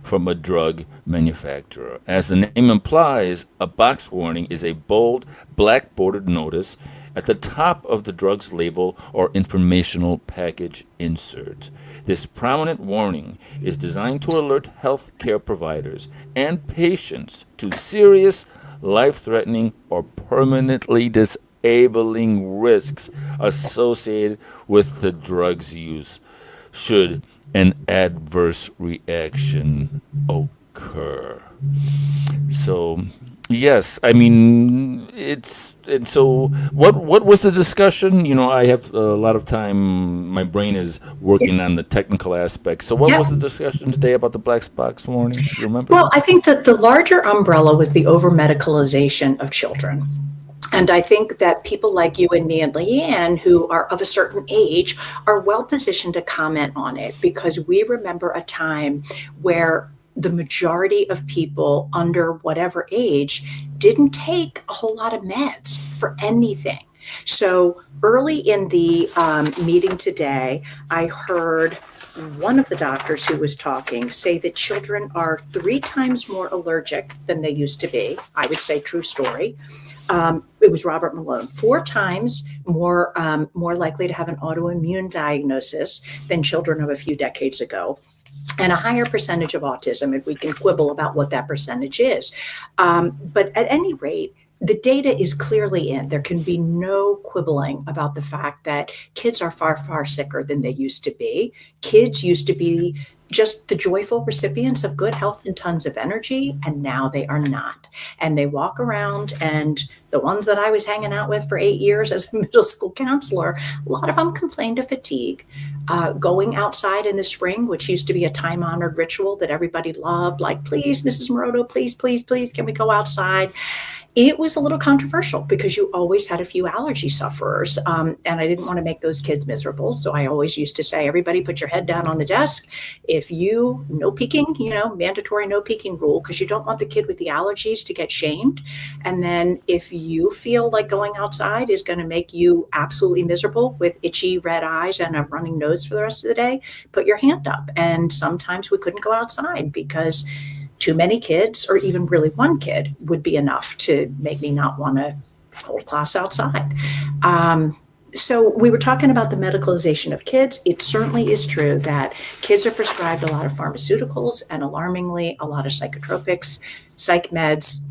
from a drug manufacturer. As the name implies, a box warning is a bold black bordered notice at the top of the drug's label or informational package insert. This prominent warning is designed to alert healthcare providers and patients to serious, life-threatening, or permanently disabling risks associated with the drug's use should an adverse reaction occur. So, yes, I mean, and so what was the discussion? You know, I have a lot of time, my brain is working on the technical aspects. So what was the discussion today about the black box warning? You remember? Well, I think that the larger umbrella was the over-medicalization of children. And I think that people like you and me and Leanne, who are of a certain age, are well positioned to comment on it, because we remember a time where the majority of people under whatever age didn't take a whole lot of meds for anything. So early in the meeting today, I heard one of the doctors who was talking say that children are 3 times more allergic than they used to be. I would say true story. It was Robert Malone, 4 times more likely to have an autoimmune diagnosis than children of a few decades ago, and a higher percentage of autism, if we can quibble about what that percentage is. But at any rate, the data is clearly in. There can be no quibbling about the fact that kids are far, far sicker than they used to be. Kids used to be just the joyful recipients of good health and tons of energy, and now they are not. And they walk around, and the ones that I was hanging out with for 8 years as a middle school counselor, a lot of them complained of fatigue. Going outside in the spring, which used to be a time-honored ritual that everybody loved, like, please, Mrs. Maroto, please, please, please, can we go outside? It was a little controversial because you always had a few allergy sufferers, and I didn't want to make those kids miserable. So I always used to say, everybody put your head down on the desk. If you, no peeking, mandatory no peeking rule, because you don't want the kid with the allergies to get shamed. And then if you feel like going outside is going to make you absolutely miserable with itchy red eyes and a running nose for the rest of the day, put your hand up. And sometimes we couldn't go outside because too many kids, or even really one kid, would be enough to make me not want to hold class outside. So we were talking about the medicalization of kids. It certainly is true that kids are prescribed a lot of pharmaceuticals and, alarmingly, a lot of psychotropics, psych meds.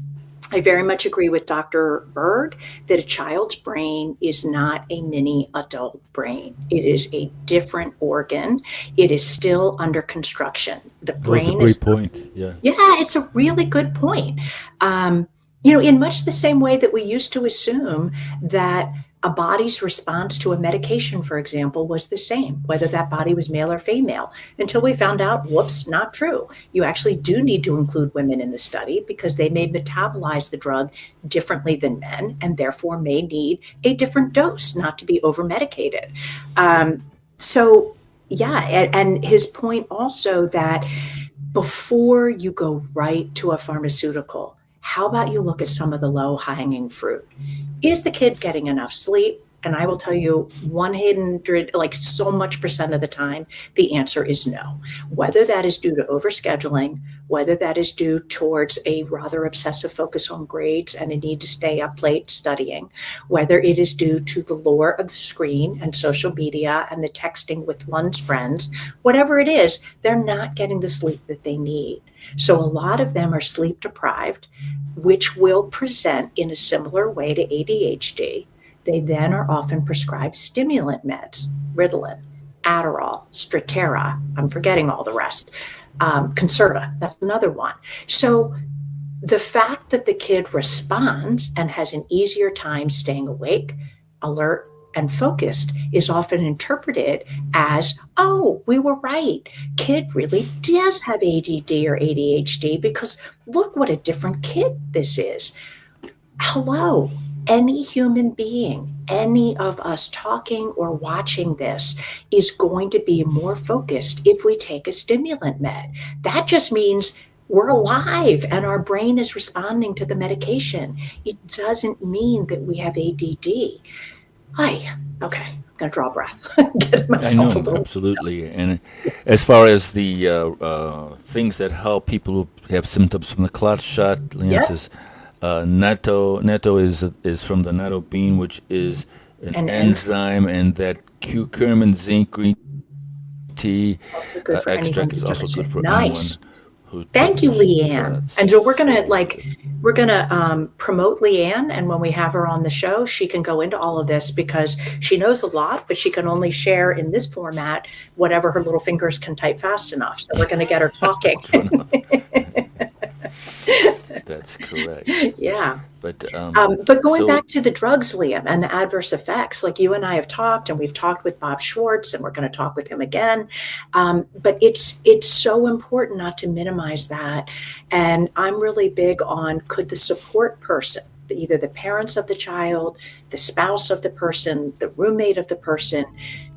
I very much agree with Dr. Berg that a child's brain is not a mini adult brain. It is a different organ. It is still under construction. The brain That's a great point. Yeah. Yeah, it's a really good point. In much the same way that we used to assume that a body's response to a medication, for example, was the same, whether that body was male or female, until we found out, whoops, not true. You actually do need to include women in the study because they may metabolize the drug differently than men and therefore may need a different dose, not to be over-medicated. And his point also that before you go right to a pharmaceutical, how about you look at some of the low-hanging fruit? Is the kid getting enough sleep? And I will tell you 100, so much percent of the time, the answer is no. Whether that is due to overscheduling, whether that is due towards a rather obsessive focus on grades and a need to stay up late studying, whether it is due to the lure of the screen and social media and the texting with one's friends, whatever it is, they're not getting the sleep that they need. So a lot of them are sleep deprived, which will present in a similar way to ADHD. They then are often prescribed stimulant meds, Ritalin, Adderall, Strattera, I'm forgetting all the rest, Concerta, that's another one. So the fact that the kid responds and has an easier time staying awake, alert, and focused is often interpreted as, oh, we were right. Kid really does have ADD or ADHD because look what a different kid this is. Hello, any human being, any of us talking or watching this is going to be more focused if we take a stimulant med. That just means we're alive and our brain is responding to the medication. It doesn't mean that we have ADD. Okay, I'm going to draw a breath. Get myself a little. Absolutely. And as far as the things that help people who have symptoms from the clot shot, Leanne says, natto is from the natto bean, which is an enzyme, and that curcumin zinc green tea extract is also good for anyone. Thank you, Leanne. And so we're gonna promote Leanne, and when we have her on the show, she can go into all of this because she knows a lot, but she can only share in this format whatever her little fingers can type fast enough. So we're gonna get her talking. That's correct. Yeah. But going back to the drugs, Liam, and the adverse effects, like you and I have talked, and we've talked with Bob Schwartz, and we're going to talk with him again. But it's so important not to minimize that. And I'm really big on, could the support person, either the parents of the child, the spouse of the person, the roommate of the person,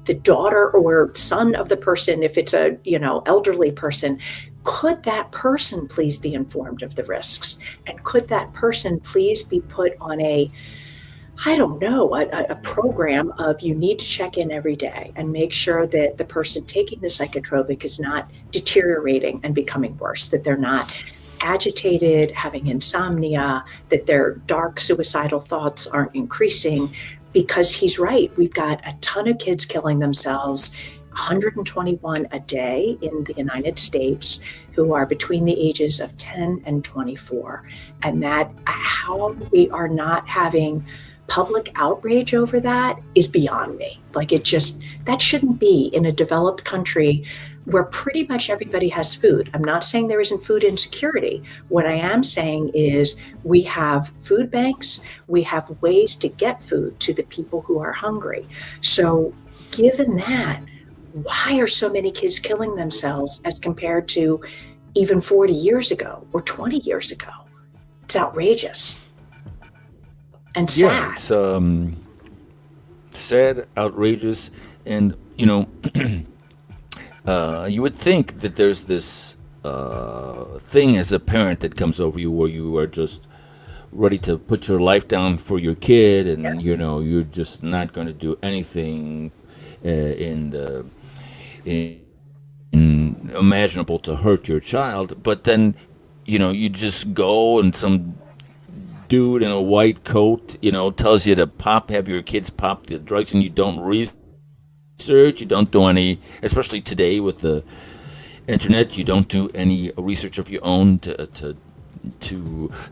the daughter or son of the person, if it's a elderly person, could that person please be informed of the risks? And could that person please be put on a program of, you need to check in every day and make sure that the person taking the psychotropic is not deteriorating and becoming worse, that they're not agitated, having insomnia, that their dark suicidal thoughts aren't increasing. Because he's right, we've got a ton of kids killing themselves, 121 a day in the United States, who are between the ages of 10 and 24. And that, how we are not having public outrage over that is beyond me. Like, that shouldn't be in a developed country where pretty much everybody has food. I'm not saying there isn't food insecurity. What I am saying is we have food banks, we have ways to get food to the people who are hungry. So given that, why are so many kids killing themselves as compared to even 40 years ago or 20 years ago? It's outrageous and sad. Yeah, it's sad, outrageous, and you would think that there's this thing as a parent that comes over you where you are just ready to put your life down for your kid, and you're just not going to do anything imaginable to hurt your child. But then you just go, and some dude in a white coat tells you to have your kids pop the drugs, and you don't research, you don't do any, especially today with the internet, you don't do any research of your own to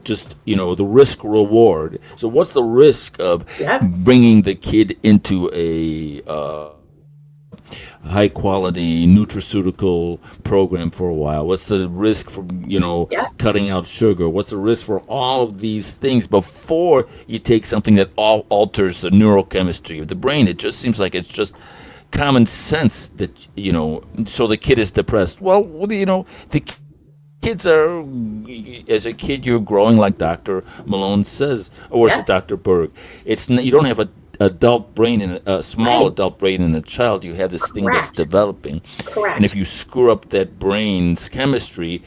just the risk reward. So what's the risk of bringing the kid into a high quality nutraceutical program for a while? What's the risk for cutting out sugar? What's the risk for all of these things before you take something that alters the neurochemistry of the brain? It just seems like it's just common sense that so the kid is depressed. Well, the kids are, as a kid, you're growing, like Dr. Malone says, or it's Dr. Berg. You don't have a adult brain in a small adult brain in a child. You have this thing that's developing. Correct. And if you screw up that brain's chemistry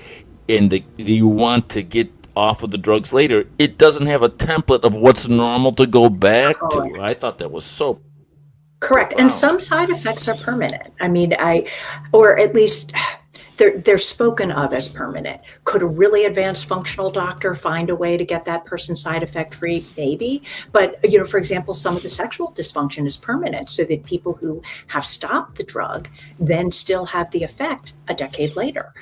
and you want to get off of the drugs later, it doesn't have a template of what's normal to go back to. I thought that was so correct. And some side effects are permanent. I mean, or at least they're spoken of as permanent. Could a really advanced functional doctor find a way to get that person side effect free? Maybe. But, for example, some of the sexual dysfunction is permanent, so that people who have stopped the drug then still have the effect a decade later.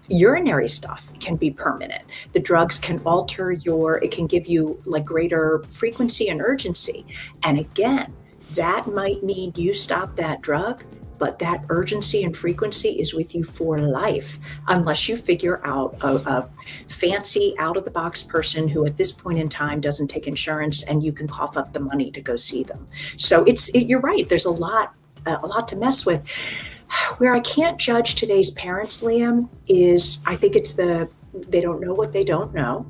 Urinary stuff can be permanent. The drugs can alter it can give you like greater frequency and urgency. And again, that might mean you stop that drug but that urgency and frequency is with you for life, unless you figure out a fancy out-of-the-box person who at this point in time doesn't take insurance and you can cough up the money to go see them. So you're right. There's a lot to mess with. Where I can't judge today's parents, Liam, is I think it's they don't know what they don't know.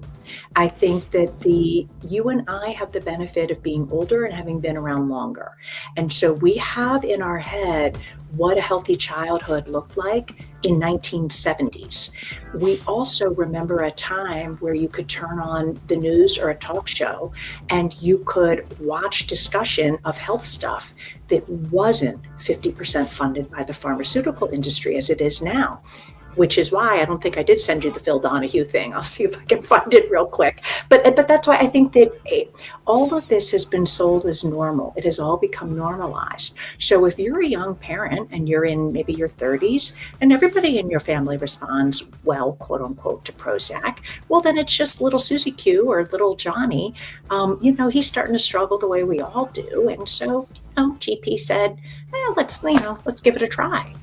I think that you and I have the benefit of being older and having been around longer. And so we have in our head what a healthy childhood looked like in 1970s. We also remember a time where you could turn on the news or a talk show and you could watch discussion of health stuff that wasn't 50% funded by the pharmaceutical industry as it is now. Which is why I don't think I did send you the Phil Donahue thing. I'll see if I can find it real quick. But that's why I think that all of this has been sold as normal. It has all become normalized. So if you're a young parent and you're in maybe your 30s and everybody in your family responds well, quote unquote, to Prozac, well, then it's just little Susie Q or little Johnny. He's starting to struggle the way we all do. And so, GP said, let's give it a try.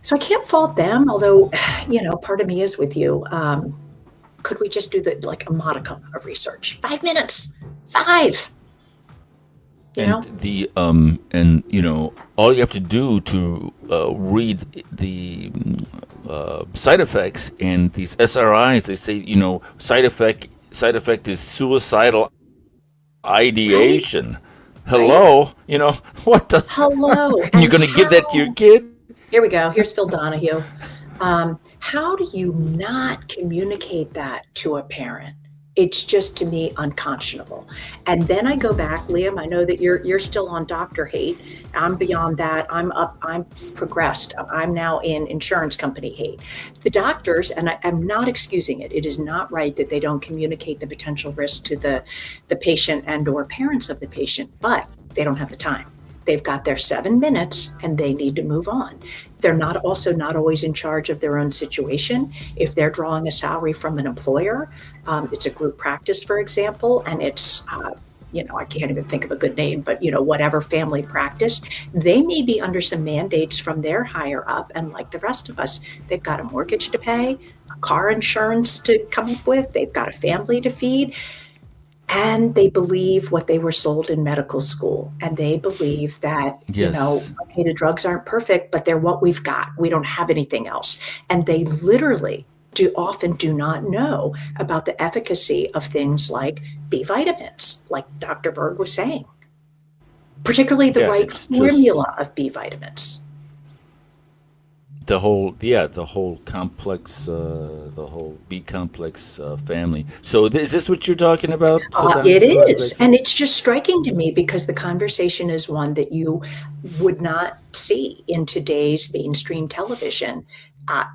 So I can't fault them, although, part of me is with you. Could we just do a modicum of research? 5 minutes, 5. All you have to do to read the side effects and these SRIs, they say, side effect is suicidal ideation. Right? Hello, what the? Hello. And you're going to give that to your kid? Here we go. Here's Phil Donahue. How do you not communicate that to a parent? It's just, to me, unconscionable. And then I go back, Liam, I know that you're still on doctor hate. I'm beyond that. I'm progressed. I'm now in insurance company hate. The doctors, and I'm not excusing it, it is not right that they don't communicate the potential risk to the patient and or parents of the patient, but they don't have the time. They've got their 7 minutes and they need to move on. They're not always in charge of their own situation. If they're drawing a salary from an employer, it's a group practice, for example, and it's, I can't even think of a good name, but, whatever family practice, they may be under some mandates from their higher up. And like the rest of us, they've got a mortgage to pay, a car insurance to come up with, they've got a family to feed. And they believe what they were sold in medical school. And they believe that, okay, the drugs aren't perfect, but they're what we've got. We don't have anything else. And they literally often do not know about the efficacy of things like B vitamins, like Dr. Berg was saying, particularly the right formula of B vitamins. The whole complex, the whole B complex family. So is this what you're talking about? It is. And it's just striking to me because the conversation is one that you would not see in today's mainstream television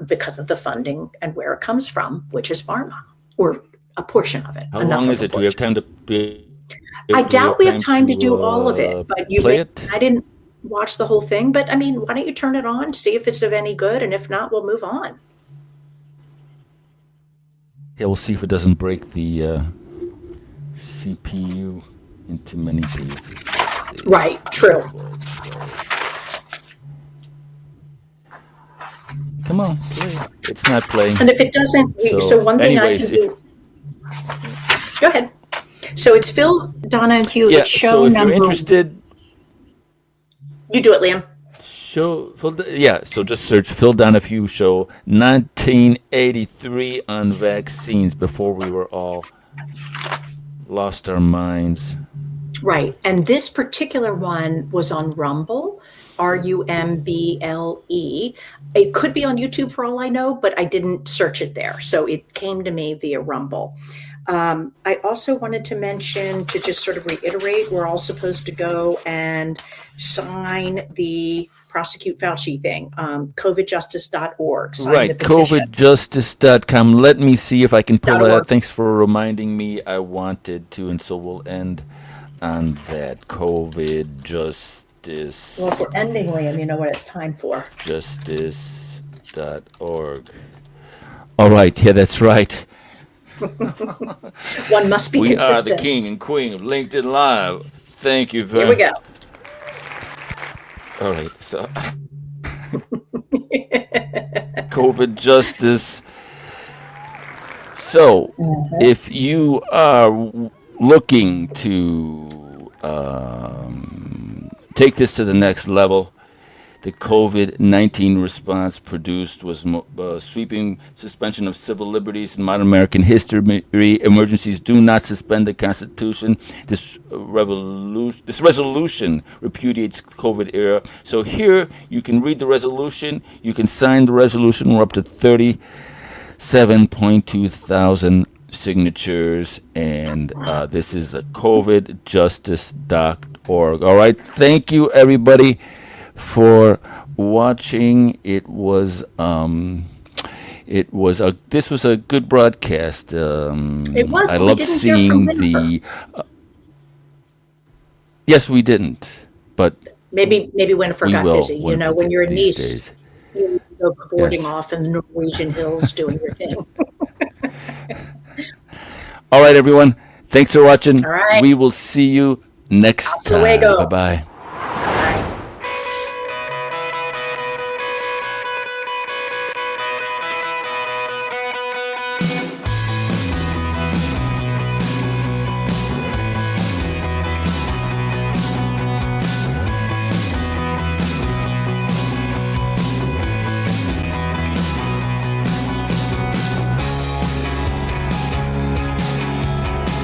because of the funding and where it comes from, which is pharma, or a portion of it. How long is it? Do we have time to? I doubt we have time to do all of it, but I didn't watch the whole thing, but I mean, why don't you turn it on, see if it's of any good, and if not, we'll move on. Yeah, we'll see if it doesn't break the CPU into many pieces. Right, true. Come on, play. It's not playing. And if it doesn't, so one thing I can do. Go ahead. So it's Phil Donahue. Yeah, it's show so if number. You're interested. You do it, Liam. So just search Phil Donahue Show 1983 on vaccines, before we were all lost our minds. Right. And this particular one was on Rumble, RUMBLE. It could be on YouTube for all I know, but I didn't search it there. So it came to me via Rumble. I also wanted to mention, to just sort of reiterate, we're all supposed to go and sign the Prosecute Fauci thing, covidjustice.org. Right, covidjustice.com. Let me see if I can pull that up. Thanks for reminding me. I wanted to, and so we'll end on that. COVID Justice. Well, if we're ending, Liam, you know what it's time for. Justice.org. All right, yeah, that's right. One must be consistent. We are the king and queen of LinkedIn Live. Thank you very much. Here we go. All right. So, COVID justice. So, if you are looking to take this to the next level, the COVID-19 response produced was sweeping suspension of civil liberties in modern American history. Emergencies do not suspend the Constitution. This resolution repudiates COVID era. So here you can read the resolution. You can sign the resolution. We're up to 37.2 thousand signatures, and this is a covidjustice.org. All right. Thank you, everybody, for watching. This was a good broadcast. It was. I but loved we didn't seeing hear from Winifred. Yes, we didn't, but Maybe Winifred we got will busy. You know, when you're a these niece, days. you go cavorting Yes. off in the Norwegian hills doing your thing. All right, everyone. Thanks for watching. All right. We will see you next Hasta time. luego. Bye-bye.